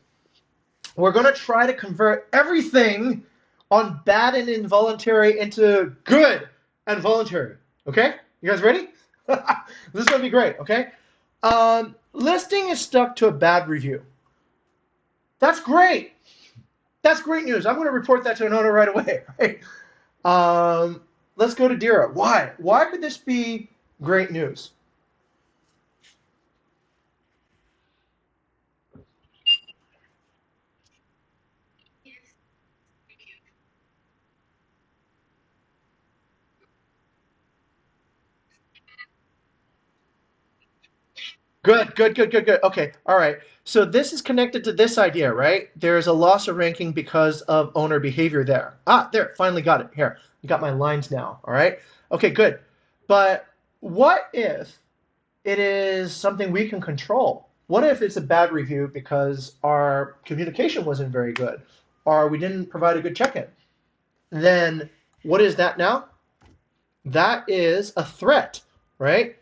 We're going to try to convert everything on bad and involuntary into good and voluntary, okay? You guys ready? This is going to be great, okay? Listing is stuck to a bad review. That's great. That's great news. I'm going to report that to an owner right away. Right? Let's go to Dira. Why? Why could this be great news? Good, good, good, good, good. Okay, all right. So this is connected to this idea, right? There's a loss of ranking because of owner behavior there. Ah, there, finally got it. Here, you got my lines now. All right. Okay, good. But what if it is something we can control? What if it's a bad review because our communication wasn't very good, or we didn't provide a good check-in? Then what is that now? That is a threat, right?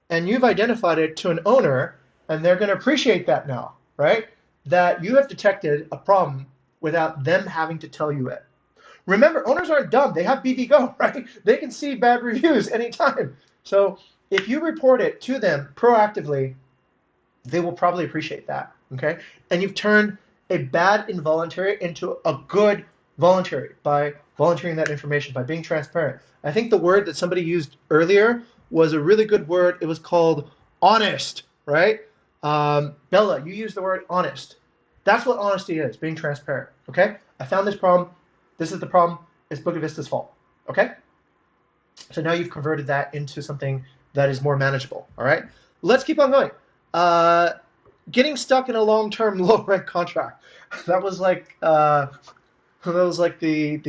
And you've identified it to an owner, and they're going to appreciate that now, right? That you have detected a problem without them having to tell you it. Remember, owners aren't dumb. They have BB Go, right? They can see bad reviews anytime. So if you report it to them proactively, they will probably appreciate that, okay? And you've turned a bad involuntary into a good voluntary by volunteering that information, by being transparent. I think the word that somebody used earlier was a really good word. It was called honest, right? Bella, you used the word honest. That's what honesty is, being transparent, okay? I found this problem. This is the problem. It's Bukit Vista's fault, okay? So now you've converted that into something that is more manageable, all right? Let's keep on going. Uh, Getting stuck in a long-term low-rent contract. That was like the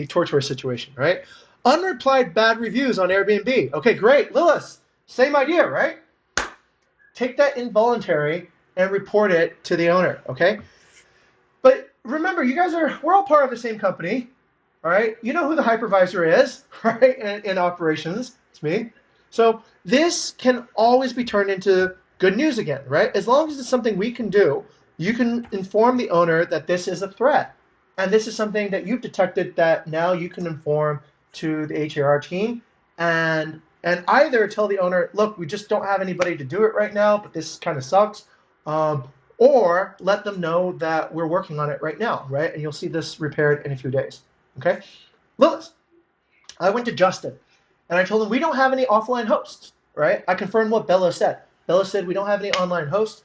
torture situation, right? Unreplied bad reviews on Airbnb. Okay, great. Lilith, same idea, right? Take that involuntary and report it to the owner, okay? But remember, we're all part of the same company, all right? You know who the hypervisor is, right? In operations, it's me. So this can always be turned into good news again, right? As long as it's something we can do, you can inform the owner that this is a threat. And this is something that you've detected that now you can inform to the HAR team and either tell the owner, look, we just don't have anybody to do it right now, but this kind of sucks. Um, or let them know that we're working on it right now, right? And you'll see this repaired in a few days, okay? Lilith, I went to Justin and I told him we don't have any offline hosts, right? I confirmed what Bella said. Bella said we don't have any online hosts.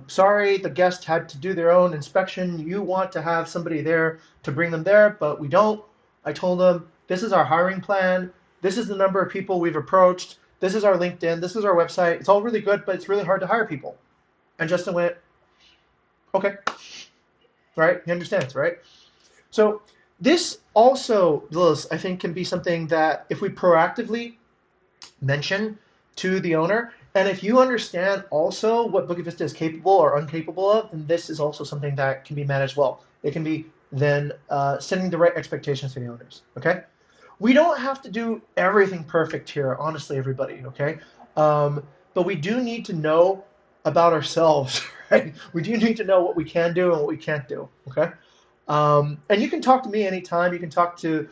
Sorry, the guest had to do their own inspection. You want to have somebody there to bring them there, but we don't. I told them this is our hiring plan. This is the number of people we've approached. This is our LinkedIn. This is our website. It's all really good, but it's really hard to hire people. And Justin went, okay, right? He understands, right? So this also, Liz, I think can be something that if we proactively mention to the owner, and if you understand also what Bukit Vista is capable or incapable of, then this is also something that can be managed well. It can be then setting the right expectations to the owners, okay? We don't have to do everything perfect here, honestly, everybody, okay? But we do need to know about ourselves, right? We do need to know what we can do and what we can't do, okay? And you can talk to me anytime. You can talk to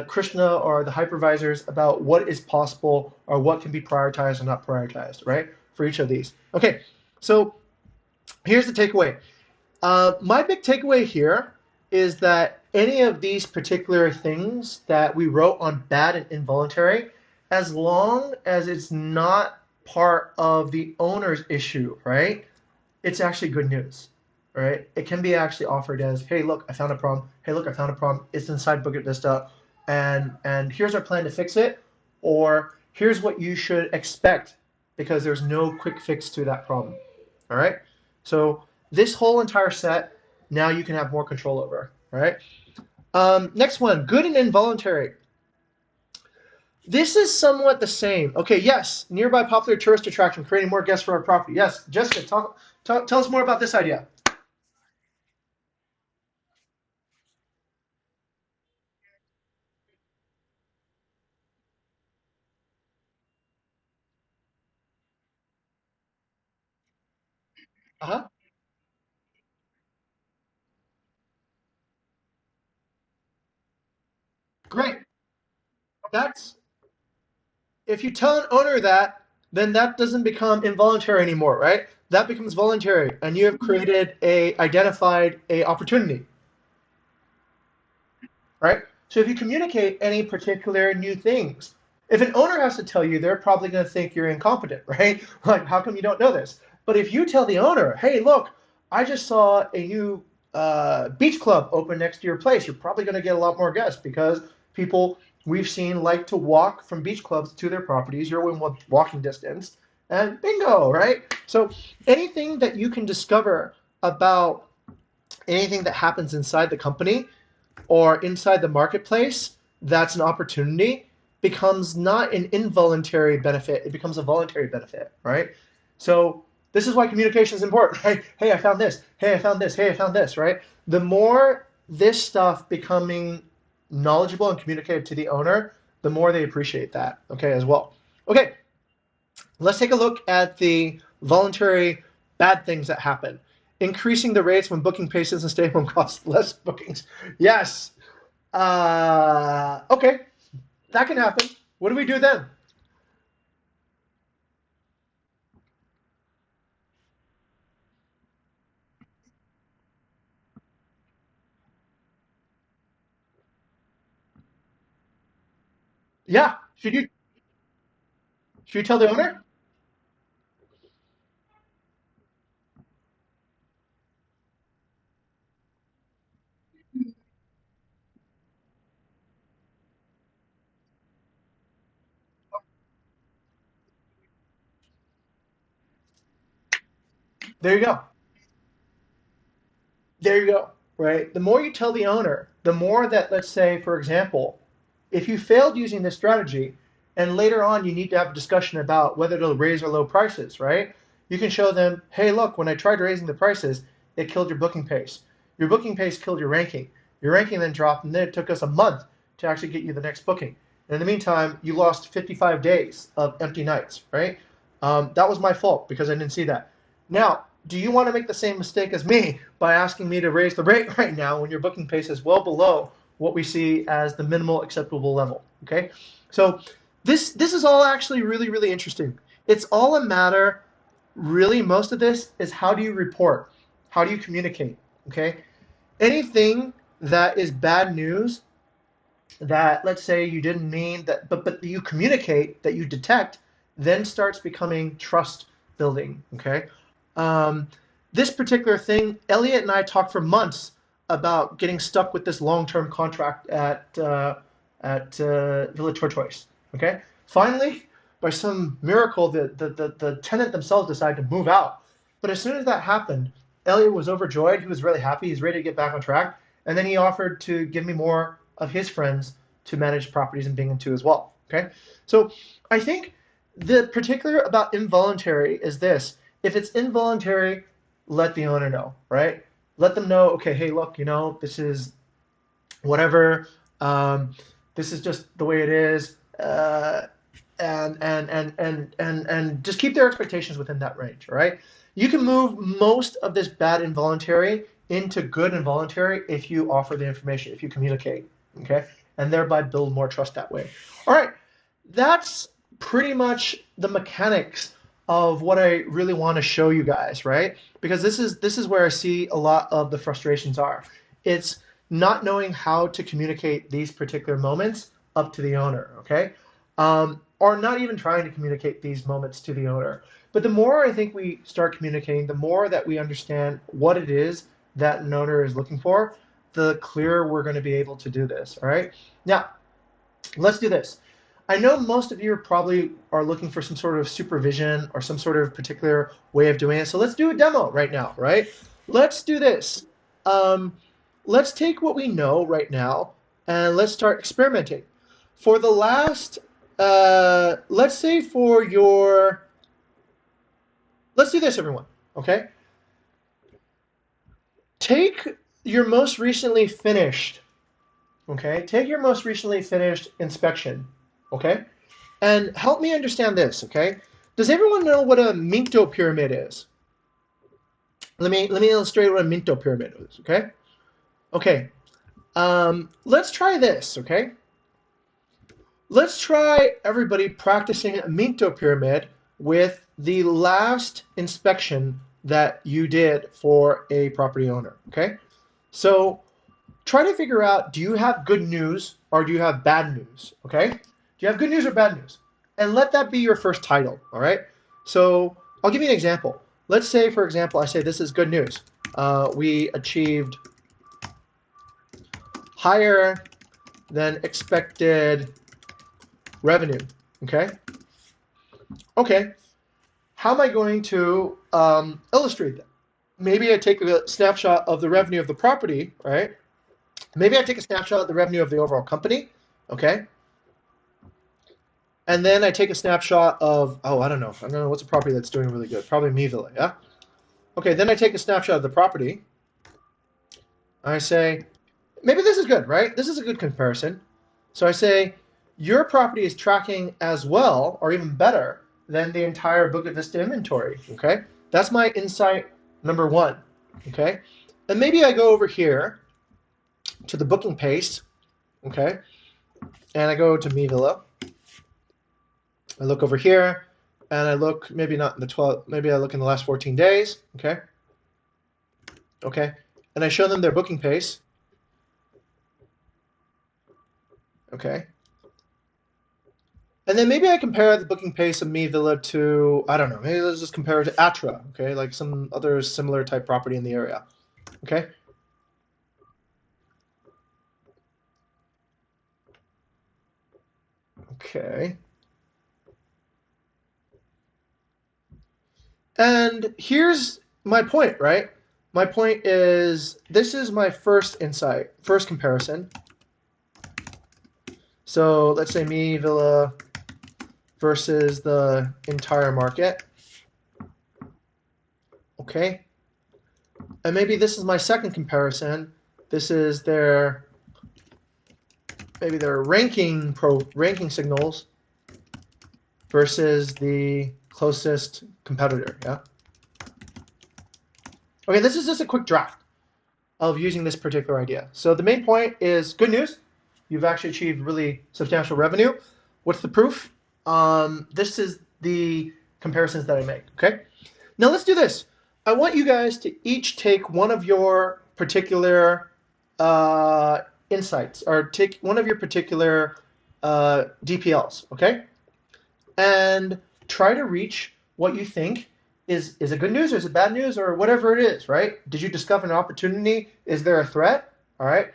Krishna or the hypervisors about what is possible or what can be prioritized or not prioritized, right? For each of these. Okay, so here's the takeaway. My big takeaway here is that any of these particular things that we wrote on bad and involuntary, as long as it's not part of the owner's issue, right? It's actually good news, right? It can be actually offered as, hey, look, I found a problem. Hey, look, I found a problem. It's inside Bukit Vista, and here's our plan to fix it, or here's what you should expect because there's no quick fix to that problem. All right. So this whole entire set now you can have more control over. All right. Next one, good and involuntary. This is somewhat the same. Okay, yes, nearby popular tourist attraction, creating more guests for our property. Yes, Jessica, tell us more about this idea. Uh-huh. Great. That's if you tell an owner that, then that doesn't become involuntary anymore, right? That becomes voluntary, and you have created a identified a opportunity, right? So if you communicate any particular new things, if an owner has to tell you, they're probably going to think you're incompetent, right? Like, how come you don't know this? But if you tell the owner, hey, look, I just saw a new beach club open next to your place, you're probably going to get a lot more guests because people we've seen like to walk from beach clubs to their properties. You're in walking distance. and bingo, right? So anything that you can discover about anything that happens inside the company or inside the marketplace that's an opportunity becomes not an involuntary benefit, it becomes a voluntary benefit, right? So this is why communication is important, right? Hey, I found this. Hey, I found this. Hey, I found this, right? The more this stuff becoming knowledgeable and communicated to the owner, the more they appreciate that, okay, as well. Okay, let's take a look at the voluntary bad things that happen. Increasing the rates when booking paces and stay home costs less bookings. Yes. Okay, that can happen. What do we do then? Yeah. Should you tell the owner? There you go. There you go. Right. The more you tell the owner, the more that, let's say, for example, if you failed using this strategy and later on you need to have a discussion about whether to raise or low prices, right? You can show them, hey, look, when I tried raising the prices, it killed your booking pace. Your booking pace killed your ranking. Your ranking then dropped, and then it took us a month to actually get you the next booking. And in the meantime, you lost 55 days of empty nights, right? That was my fault because I didn't see that. Now, do you want to make the same mistake as me by asking me to raise the rate right now when your booking pace is well below what we see as the minimal acceptable level? Okay, so this is all actually really interesting. It's all a matter, really, most of this is how do you report, how do you communicate? Okay, anything that is bad news that, let's say, you didn't mean that, but you communicate, that you detect, then starts becoming trust building. Okay, um, this particular thing, Elliot and I talked for months about getting stuck with this long-term contract at Villa Tortoise. Okay, finally, by some miracle, the tenant themselves decided to move out. But as soon as that happened, Elliot was overjoyed. He was really happy. He's ready to get back on track. And then he offered to give me more of his friends to manage properties in Binghamton as well. Okay, so I think the particular about involuntary is this: if it's involuntary, let the owner know, right? Let them know, okay, hey, look, this is whatever. Um, this is just the way it is, and just keep their expectations within that range, all right? You can move most of this bad involuntary into good involuntary if you offer the information, if you communicate, okay, and thereby build more trust that way. All right, that's pretty much the mechanics of what I really want to show you guys, right? Because this is where I see a lot of the frustrations are. It's not knowing how to communicate these particular moments up to the owner, okay? Or not even trying to communicate these moments to the owner. But the more I think we start communicating, the more that we understand what it is that an owner is looking for, the clearer we're going to be able to do this, all right? Now, let's do this. I know most of you probably are looking for some sort of supervision or some sort of particular way of doing it. So let's do a demo right now, right? Let's do this. Um, let's take what we know right now and let's start experimenting. For the last, let's say for your, let's do this, everyone, okay? Take your most recently finished, okay? Take your most recently finished inspection, okay? And help me understand this, okay? Does everyone know what a Minto pyramid is? Let me illustrate what a Minto pyramid is, okay? Okay. Let's try this, okay? Let's try everybody practicing a Minto pyramid with the last inspection that you did for a property owner, okay? So try to figure out, do you have good news or do you have bad news, okay? Do you have good news or bad news? And let that be your first title, all right? So I'll give you an example. Let's say, for example, I say this is good news. We achieved higher than expected revenue, okay? Okay, how am I going to illustrate that? Maybe I take a snapshot of the revenue of the property, right? Maybe I take a snapshot of the revenue of the overall company, okay? And then I take a snapshot of, oh, I don't know what's a property that's doing really good. Probably Me Villa, yeah? Okay, then I take a snapshot of the property. I say, maybe this is good, right? This is a good comparison. So I say, your property is tracking as well or even better than the entire Bukit Vista inventory, okay? That's my insight number one, okay? And maybe I go over here to the booking pace, okay? And I go to Me Villa. I look over here, and I look maybe not in the 12, maybe I look in the last 14 days, okay? Okay, and I show them their booking pace, okay? And then maybe I compare the booking pace of Me Villa to, I don't know, maybe let's just compare it to Atra, okay? Like some other similar type property in the area, okay? Okay. And here's my point, right? My point is this is my first insight, first comparison. So let's say Me Villa versus the entire market. Okay. And maybe this is my second comparison. This is their maybe their ranking signals versus the closest competitor, yeah? Okay, this is just a quick draft of using this particular idea. So the main point is good news. You've actually achieved really substantial revenue. What's the proof? This is the comparisons that I make, okay? Now let's do this. I want you guys to each take one of your particular insights or take one of your particular DPLs, okay? And try to reach what you think is it good news or is it bad news or whatever it is, right? Did you discover an opportunity? Is there a threat? All right.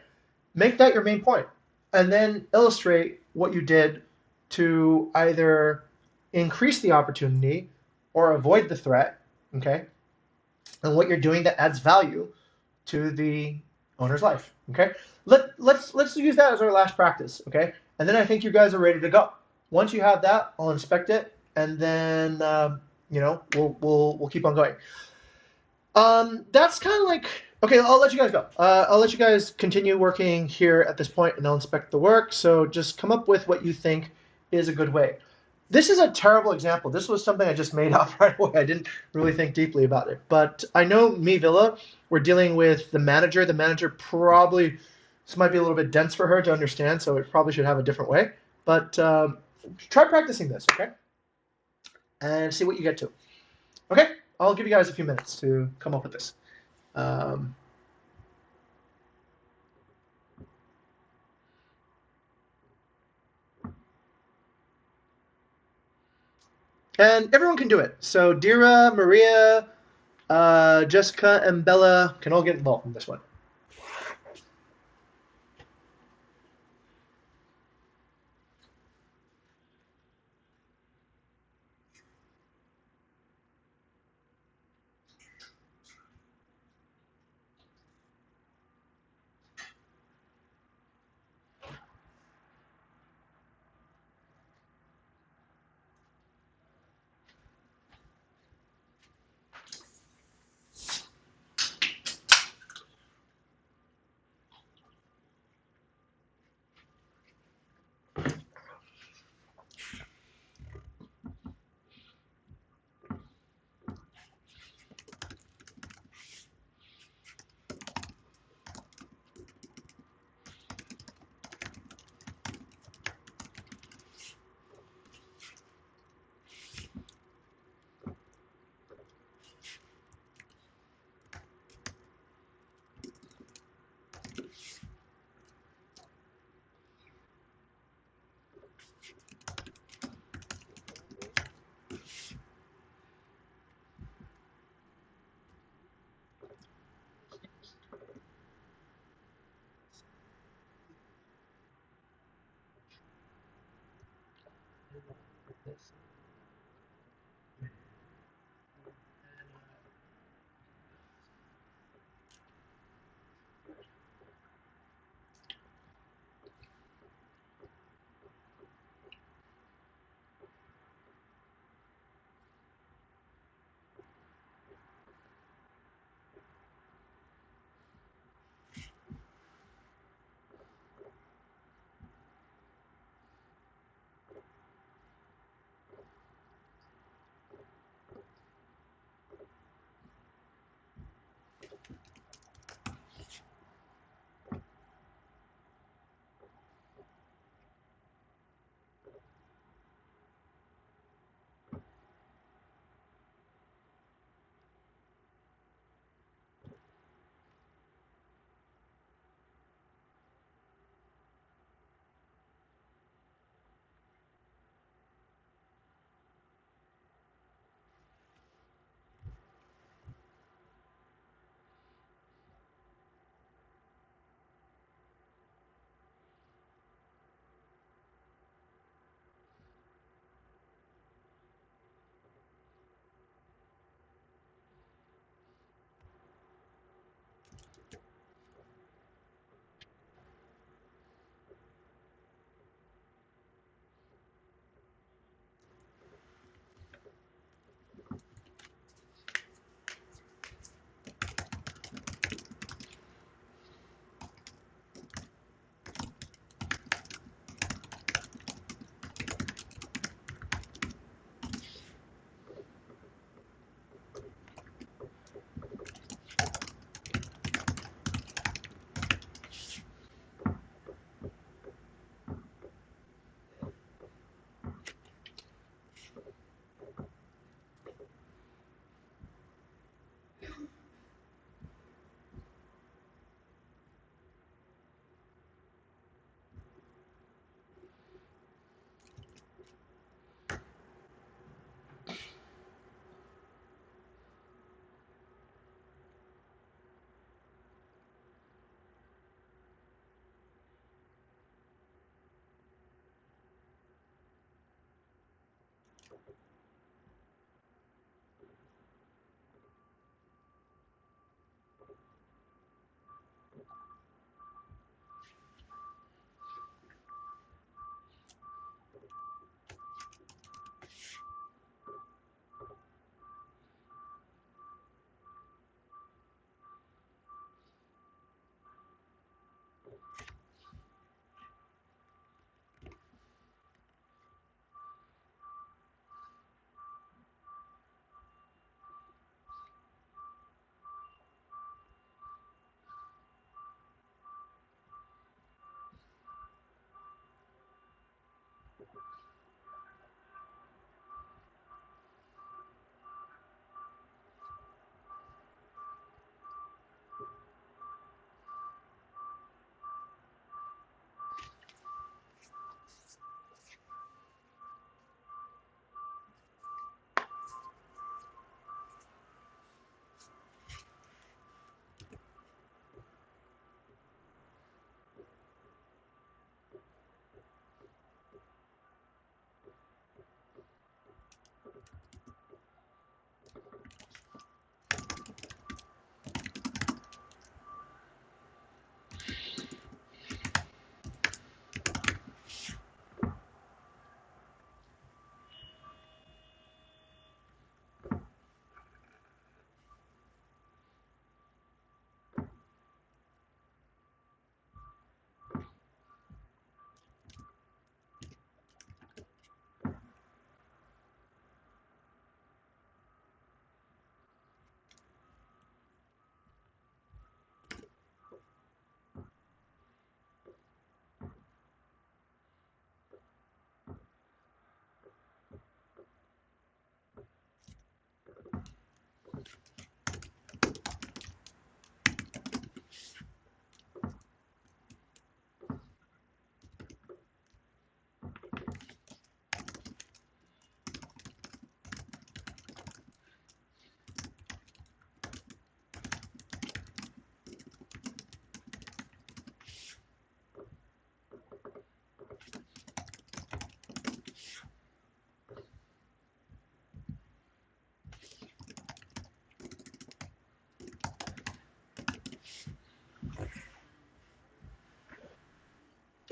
Make that your main point. And then illustrate what you did to either increase the opportunity or avoid the threat, okay? And what you're doing that adds value to the owner's life, okay? Let's use that as our last practice, okay? And then I think you guys are ready to go. Once you have that, I'll inspect it, and then we'll keep on going. That's kind of like okay. I'll let you guys go. I'll let you guys continue working here at this point, and I'll inspect the work. So just come up with what you think is a good way. This is a terrible example. This was something I just made up right away. I didn't really think deeply about it. But I know Me Villa, we're dealing with the manager. The manager probably, this might be a little bit dense for her to understand, so it probably should have a different way. But try practicing this, okay? And see what you get to. Okay? I'll give you guys a few minutes to come up with this. Um, and everyone can do it. So Dira, Maria, Jessica, and Bella can all get involved in this one.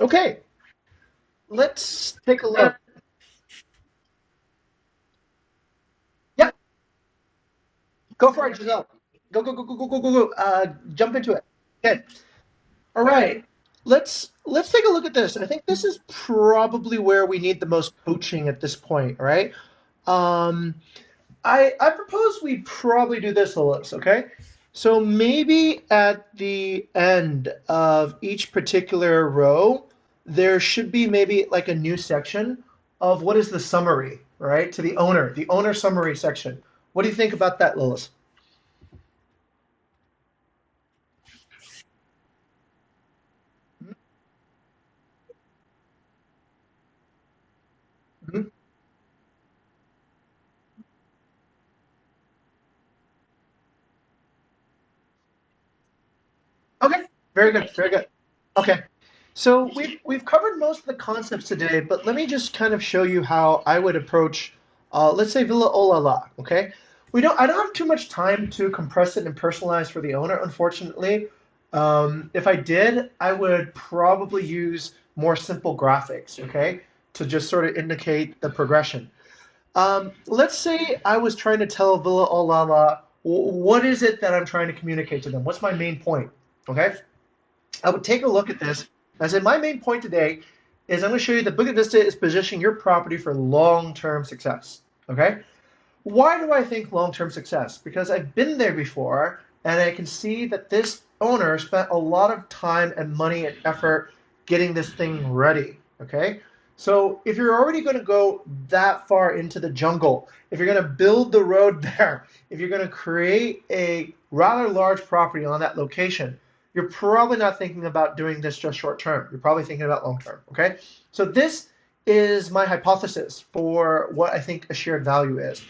Okay, let's take a look. Yeah, go for it, Giselle. Go, go, go, go, go, go, go, go. Jump into it. Okay. All right. Let's take a look at this. And I think this is probably where we need the most coaching at this point, right? Um, I propose we probably do this, Alyssa, okay? So maybe at the end of each particular row, there should be maybe like a new section of what is the summary, right? To the owner summary section. What do you think about that, Lilith? Mhm. Okay, very good, very good. Okay, so we've covered most of the concepts today, but let me just kind of show you how I would approach, let's say Villa Olala. Okay, I don't have too much time to compress it and personalize for the owner, unfortunately. If I did, I would probably use more simple graphics. Okay, to just sort of indicate the progression. Let's say I was trying to tell Villa Olala what is it that I'm trying to communicate to them. What's my main point? Okay. I would take a look at this. I said, my main point today is I'm going to show you that Bukit Vista is positioning your property for long-term success. Okay? Why do I think long-term success? Because I've been there before and I can see that this owner spent a lot of time and money and effort getting this thing ready. Okay? So if you're already going to go that far into the jungle, if you're going to build the road there, if you're going to create a rather large property on that location, you're probably not thinking about doing this just short term. You're probably thinking about long term. Okay? So this is my hypothesis for what I think a shared value is.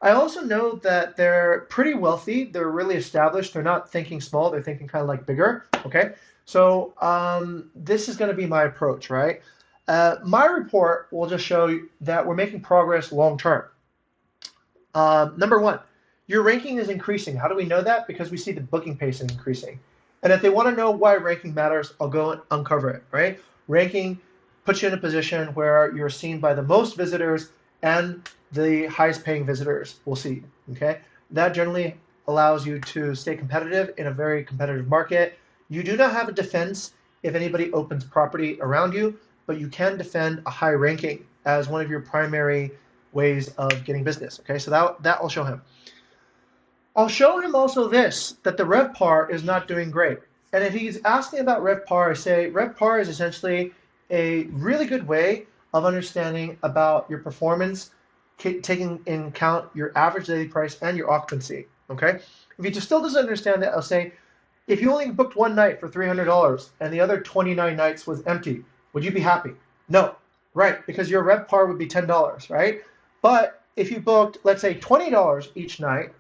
I also know that they're pretty wealthy. They're really established. They're not thinking small. They're thinking kind of like bigger. Okay. So this is going to be my approach, right? My report will just show you that we're making progress long term. Number one, your ranking is increasing. How do we know that? Because we see the booking pace is increasing. And if they want to know why ranking matters, I'll go and uncover it, right? Ranking puts you in a position where you're seen by the most visitors and the highest paying visitors will see you, okay? That generally allows you to stay competitive in a very competitive market. You do not have a defense if anybody opens property around you, but you can defend a high ranking as one of your primary ways of getting business. Okay, so that I'll show him. I'll show him also this, that the RevPAR is not doing great. And if he's asking about RevPAR, I say RevPAR is essentially a really good way of understanding about your performance, taking in account your average daily price and your occupancy. Okay, if he just still doesn't understand that, I'll say, if you only booked one night for $300 and the other 29 nights was empty, would you be happy? No, right? Because your RevPAR would be $10, right? But if you booked, let's say, $20 each night,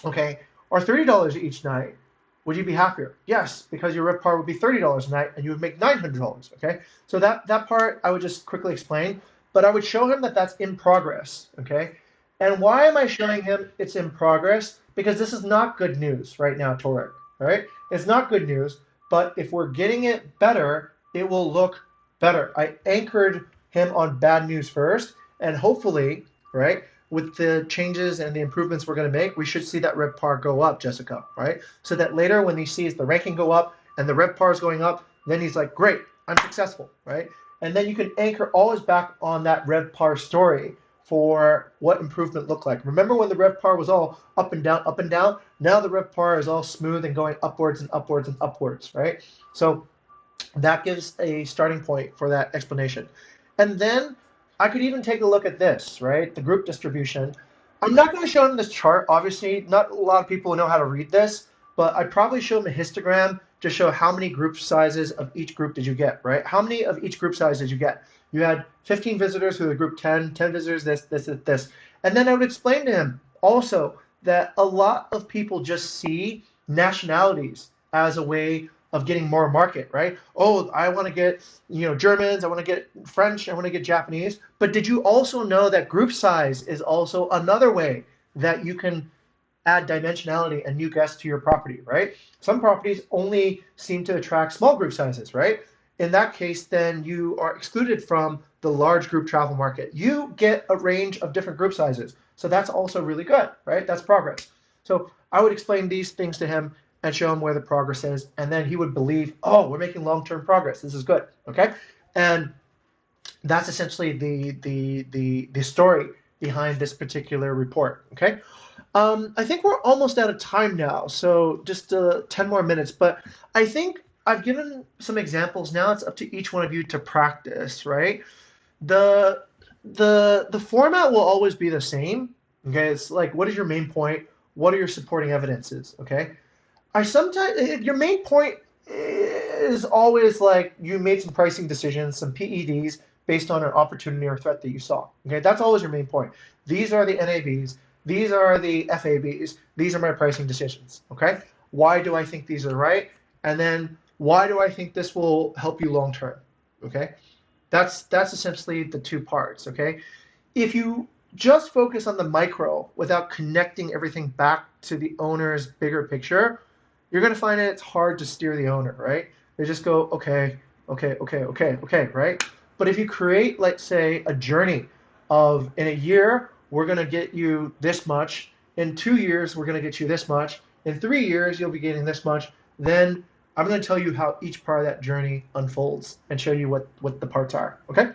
okay, or $30 each night, would you be happier? Yes, because your RevPAR would be $30 a night and you would make $900. Okay, so that part I would just quickly explain, but I would show him that that's in progress. Okay, and why am I showing him it's in progress? Because this is not good news right now, Torek. All right, it's not good news, but if we're getting it better, it will look better. I anchored him on bad news first, and hopefully, right, with the changes and the improvements we're going to make, we should see that RevPAR go up, Jessica, right? So that later when he sees the ranking go up and the RevPAR is going up, then he's like, great, I'm successful, right? And then you can anchor always back on that RevPAR story for what improvement looked like. Remember when the RevPAR was all up and down, up and down? Now the RevPAR is all smooth and going upwards and upwards and upwards, right? So that gives a starting point for that explanation. And then I could even take a look at this, right? The group distribution. I'm not going to show them this chart. Obviously, not a lot of people know how to read this, but I'd probably show them a histogram to show how many group sizes of each group did you get, right? How many of each group size did you get? You had 15 visitors who were group 10, 10 visitors, this. And then I would explain to him also that a lot of people just see nationalities as a way of getting more market, right? Oh, I want to get, Germans, I want to get French, I want to get Japanese. But did you also know that group size is also another way that you can add dimensionality and new guests to your property, right? Some properties only seem to attract small group sizes, right? in that case, then you are excluded from the large group travel market. You get a range of different group sizes. So that's also really good, right? That's progress. So I would explain these things to him and show him where the progress is. And then he would believe, oh, we're making long-term progress. This is good. Okay. And that's essentially the story behind this particular report. Okay. I think we're almost out of time now, so just 10 more minutes. But I think I've given some examples. Now it's up to each one of you to practice, right? The the format will always be the same. Okay, it's like, what is your main point? What are your supporting evidences? Okay, I sometimes your main point is always like you made some pricing decisions, some PEDs based on an opportunity or threat that you saw. Okay, that's always your main point. These are the NAVs. These are the FABs. These are my pricing decisions. Okay, why do I think these are right? And then why do I think this will help you long term? Okay, that's essentially the two parts. Okay, if you just focus on the micro without connecting everything back to the owner's bigger picture, you're going to find that it's hard to steer the owner, right? They just go, okay, okay, okay, okay, okay, right? But if you create, let's say, a journey of in a year, we're going to get you this much. In 2 years, we're going to get you this much. In 3 years, you'll be getting this much. Then I'm going to tell you how each part of that journey unfolds and show you what the parts are. Okay?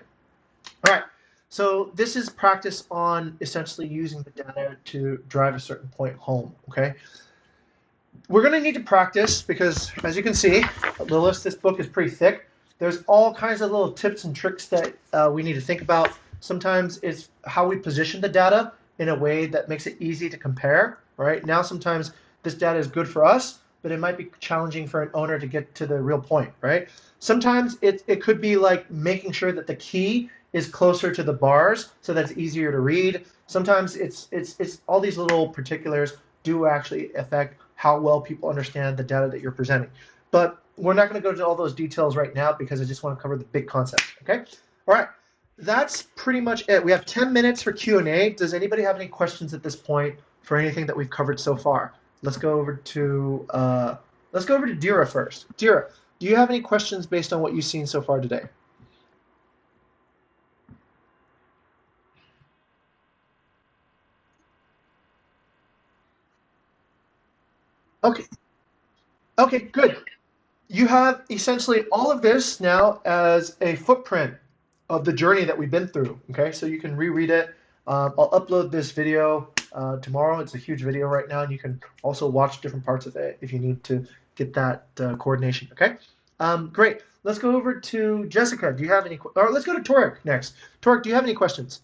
All right. So this is practice on essentially using the data to drive a certain point home. Okay. We're going to need to practice because, as you can see, the list, this book is pretty thick. There's all kinds of little tips and tricks that we need to think about. Sometimes it's how we position the data in a way that makes it easy to compare, right? Now, sometimes this data is good for us, but it might be challenging for an owner to get to the real point, right? Sometimes it could be like making sure that the key is closer to the bars so that's easier to read. Sometimes it's all these little particulars do actually affect how well people understand the data that you're presenting. But we're not going to go into all those details right now because I just want to cover the big concept. Okay. All right. That's pretty much it. We have 10 minutes for Q&A. Does anybody have any questions at this point for anything that we've covered so far? Let's go over to Dira first. Dira, do you have any questions based on what you've seen so far today? Okay. Okay, good. You have essentially all of this now as a footprint of the journey that we've been through. Okay, so you can reread it. I'll upload this video tomorrow. It's a huge video right now, and you can also watch different parts of it if you need to get that coordination. Okay, great. Let's go over to Jessica. Do you have any? Or let's go to Torek next. Torek, do you have any questions?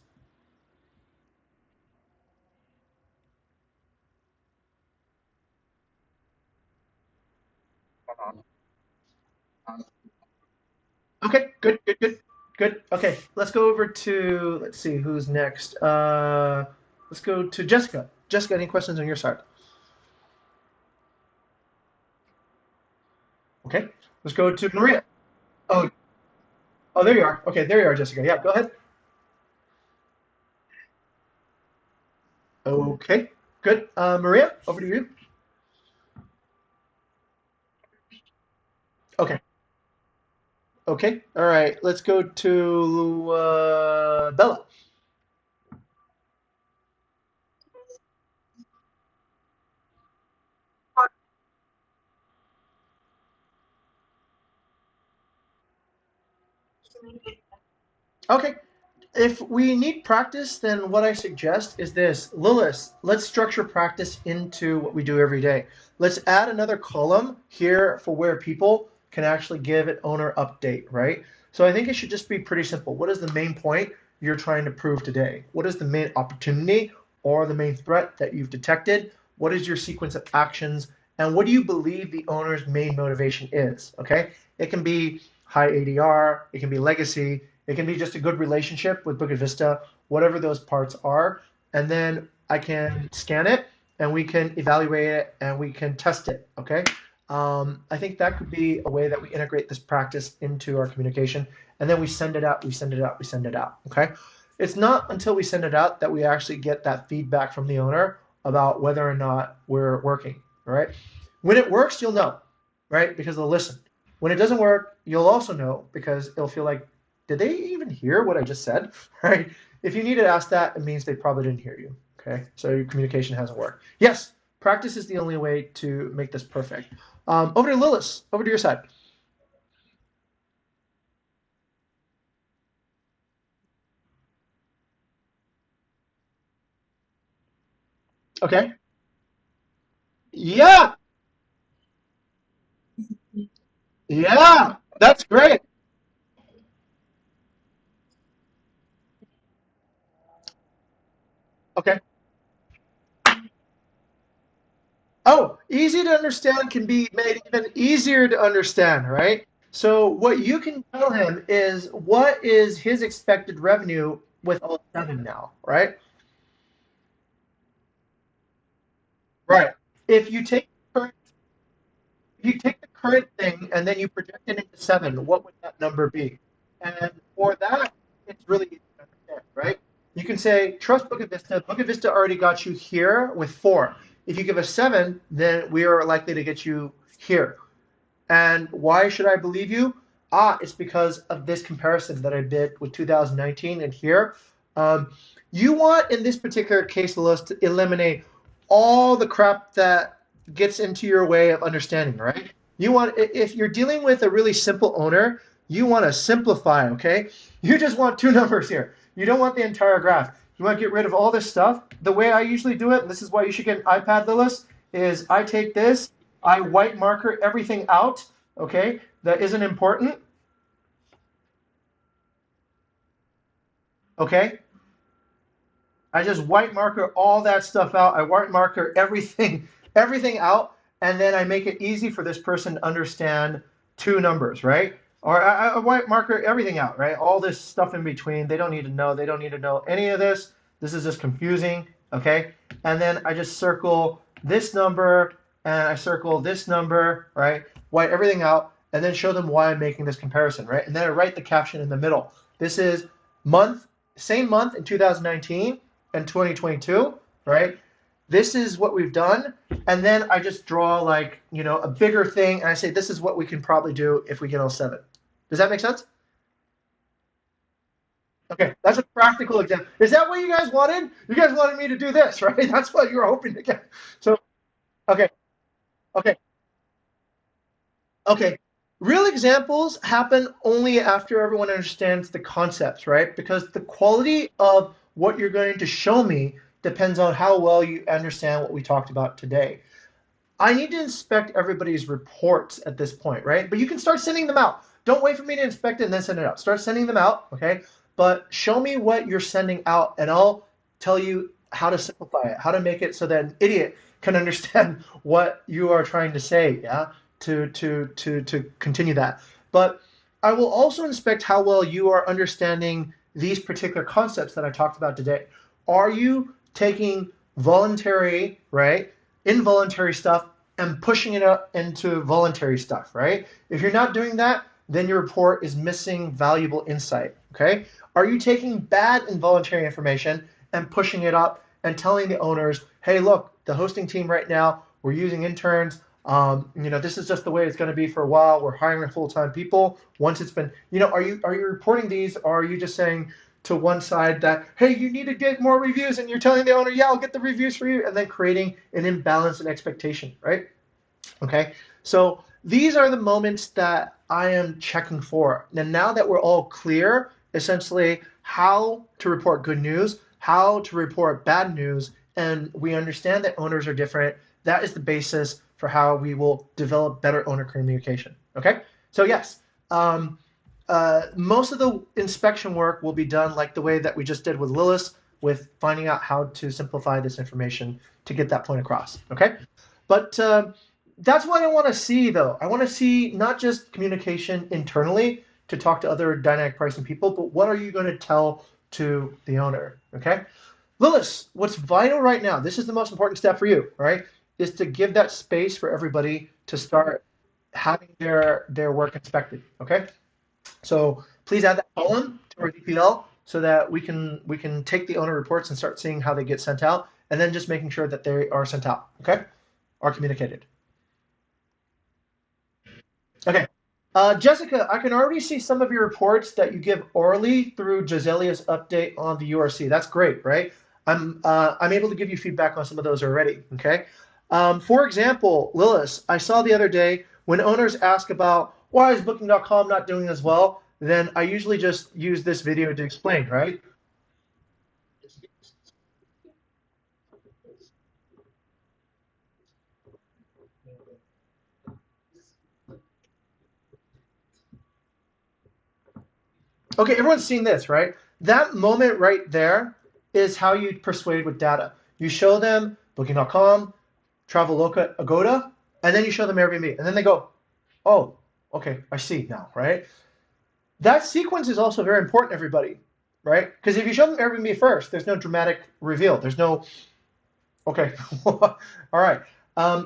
Okay, good, good, good, good. Okay, let's go over to, let's see, who's next. Let's go to Jessica. Jessica, any questions on your side? Okay, let's go to Maria. Oh, oh, there you are. Okay, there you are, Jessica. Yeah, go ahead. Okay, good. Maria, over to you. Okay, okay, all right. Let's go to Bella. Okay, if we need practice, then what I suggest is this. Lilith, let's structure practice into what we do every day. Let's add another column here for where people can actually give an owner update, right? So I think it should just be pretty simple. What is the main point you're trying to prove today? What is the main opportunity or the main threat that you've detected? What is your sequence of actions? And what do you believe the owner's main motivation is? Okay, it can be high ADR, it can be legacy, it can be just a good relationship with Bukit Vista, whatever those parts are. And then I can scan it and we can evaluate it and we can test it. Okay. I think that could be a way that we integrate this practice into our communication. And then we send it out, we send it out, we send it out. Okay. It's not until we send it out that we actually get that feedback from the owner about whether or not we're working. All right. When it works, you'll know, right? Because they'll listen. When it doesn't work, you'll also know because it'll feel like, did they even hear what I just said? Right? If you need to ask that, it means they probably didn't hear you. Okay, so your communication hasn't worked. Yes, practice is the only way to make this perfect. Over to Lilith. Over to your side. Okay. Yeah. Yeah. That's great. Okay. Oh, easy to understand can be made even easier to understand, right? So what you can tell him is what is his expected revenue with all seven now, right? Right. If you take if you take the current thing and then you project it into seven, what would that number be? And for that, it's really easy to understand, right? You can say, trust Bukit Vista. Bukit Vista already got you here with four. If you give us seven, then we are likely to get you here. And why should I believe you? It's because of this comparison that I did with 2019 and here. Um, you want, in this particular case, List, to eliminate all the crap that gets into your way of understanding, right? You want, if you're dealing with a really simple owner, you want to simplify, okay? You just want two numbers here. You don't want the entire graph. You want to get rid of all this stuff. The way I usually do it, and this is why you should get an iPad, Lilith, is I take this, I white marker everything out, okay, that isn't important, okay? I just white marker all that stuff out. I white marker everything, everything out, and then I make it easy for this person to understand two numbers, right? Or I white marker everything out, right? All this stuff in between. They don't need to know. They don't need to know any of this. This is just confusing, okay? And then I just circle this number and I circle this number, right? White everything out and then show them why I'm making this comparison, right? And then I write the caption in the middle. This is month, same month in 2019 and 2022, right? This is what we've done. And then I just draw like, a bigger thing and I say, this is what we can probably do if we get all seven. Does that make sense? Okay, that's a practical example. Is that what you guys wanted? You guys wanted me to do this, right? That's what you were hoping to get. So, okay, okay, okay. Real examples happen only after everyone understands the concepts, right? Because the quality of what you're going to show me depends on how well you understand what we talked about today. I need to inspect everybody's reports at this point, right? But you can start sending them out. Don't wait for me to inspect it and then send it out. Start sending them out, okay? But show me what you're sending out, and I'll tell you how to simplify it, how to make it so that an idiot can understand what you are trying to say, yeah? To continue that. But I will also inspect how well you are understanding these particular concepts that I talked about today. Are you taking voluntary, right? Involuntary stuff and pushing it up into voluntary stuff, right? If you're not doing that, then your report is missing valuable insight, okay? Are you taking bad involuntary information and pushing it up and telling the owners, hey, look, the hosting team right now, we're using interns. This is just the way it's going to be for a while. We're hiring full-time people. Once it's been, are you reporting these, or are you just saying to one side that, hey, you need to get more reviews, and you're telling the owner, yeah, I'll get the reviews for you, and then creating an imbalance in expectation, right? Okay, so these are the moments that I am checking for. And now that we're all clear, essentially, how to report good news, how to report bad news, and we understand that owners are different, that is the basis for how we will develop better owner communication. Okay, so yes, most of the inspection work will be done like the way that we just did with Lilith, with finding out how to simplify this information to get that point across. Okay, but that's what I want to see, though. I want to see not just communication internally to talk to other dynamic pricing people, but what are you going to tell to the owner? Okay, Lilith, what's vital right now? This is the most important step for you, right? Is to give that space for everybody to start having their work inspected. Okay, so please add that column to our DPL so that we can take the owner reports and start seeing how they get sent out, and then just making sure that they are sent out. Okay, are communicated. Okay. Jessica, I can already see some of your reports that you give orally through Giselia's update on the URC. That's great, right? I'm able to give you feedback on some of those already. Okay. For example, Lillis, I saw the other day when owners ask about why is Booking.com not doing as well, then I usually just use this video to explain, right? Okay, everyone's seen this, right? That moment right there is how you persuade with data. You show them Booking.com, Traveloka, Agoda, and then you show them Airbnb, and then they go, "Oh, okay, I see now," right? That sequence is also very important, everybody, right? Because if you show them Airbnb first, there's no dramatic reveal. There's no, okay, all right.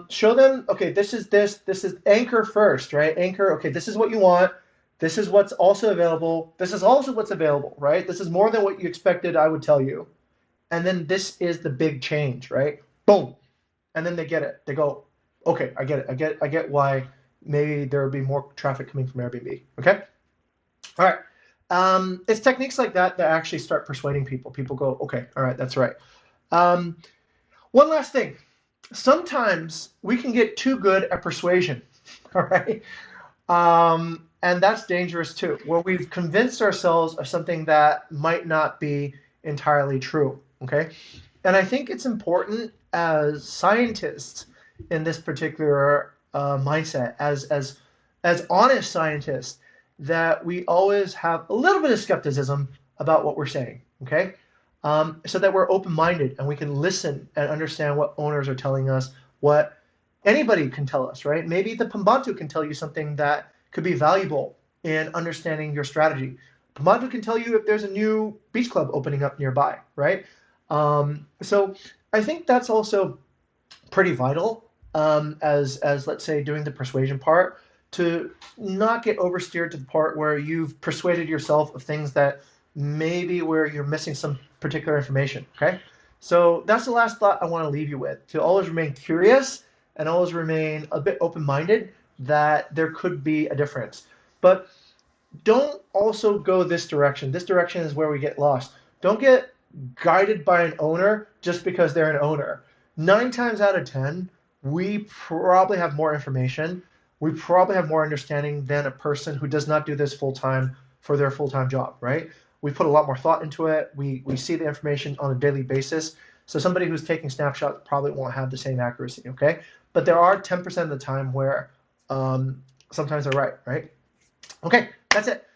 Show them, okay, this is anchor first, right? Anchor, okay, this is what you want. This is what's also available. This is also what's available, right? This is more than what you expected, I would tell you. And then this is the big change, right? Boom. And then they get it. They go, okay, I get it. I get why maybe there would be more traffic coming from Airbnb. Okay? All right. It's techniques like that that actually start persuading people. People go, okay, all right, that's right. Um, one last thing. Sometimes we can get too good at persuasion. All right. And that's dangerous too, where we've convinced ourselves of something that might not be entirely true. Okay. And I think it's important as scientists in this particular mindset, as honest scientists, that we always have a little bit of skepticism about what we're saying. Okay. So that we're open-minded and we can listen and understand what owners are telling us, what anybody can tell us, right? Maybe the Pembantu can tell you something that could be valuable in understanding your strategy. Pembantu can tell you if there's a new beach club opening up nearby, right? So I think that's also pretty vital as let's say doing the persuasion part to not get oversteered to the part where you've persuaded yourself of things that maybe where you're missing some particular information. Okay, so that's the last thought I want to leave you with: to always remain curious and always remain a bit open-minded that there could be a difference, but don't also go this direction. This direction is where we get lost. Don't get guided by an owner just because they're an owner. 9 times out of 10, we probably have more information. We probably have more understanding than a person who does not do this full time for their full time job, right? We put a lot more thought into it. We see the information on a daily basis. So somebody who's taking snapshots probably won't have the same accuracy, okay? But there are 10% of the time where sometimes they're right, right? Okay, that's it.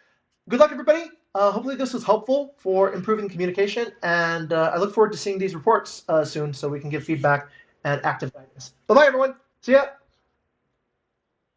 Good luck, everybody. Hopefully this was helpful for improving communication, and I look forward to seeing these reports soon so we can give feedback and active guidance. Bye-bye, everyone. See ya.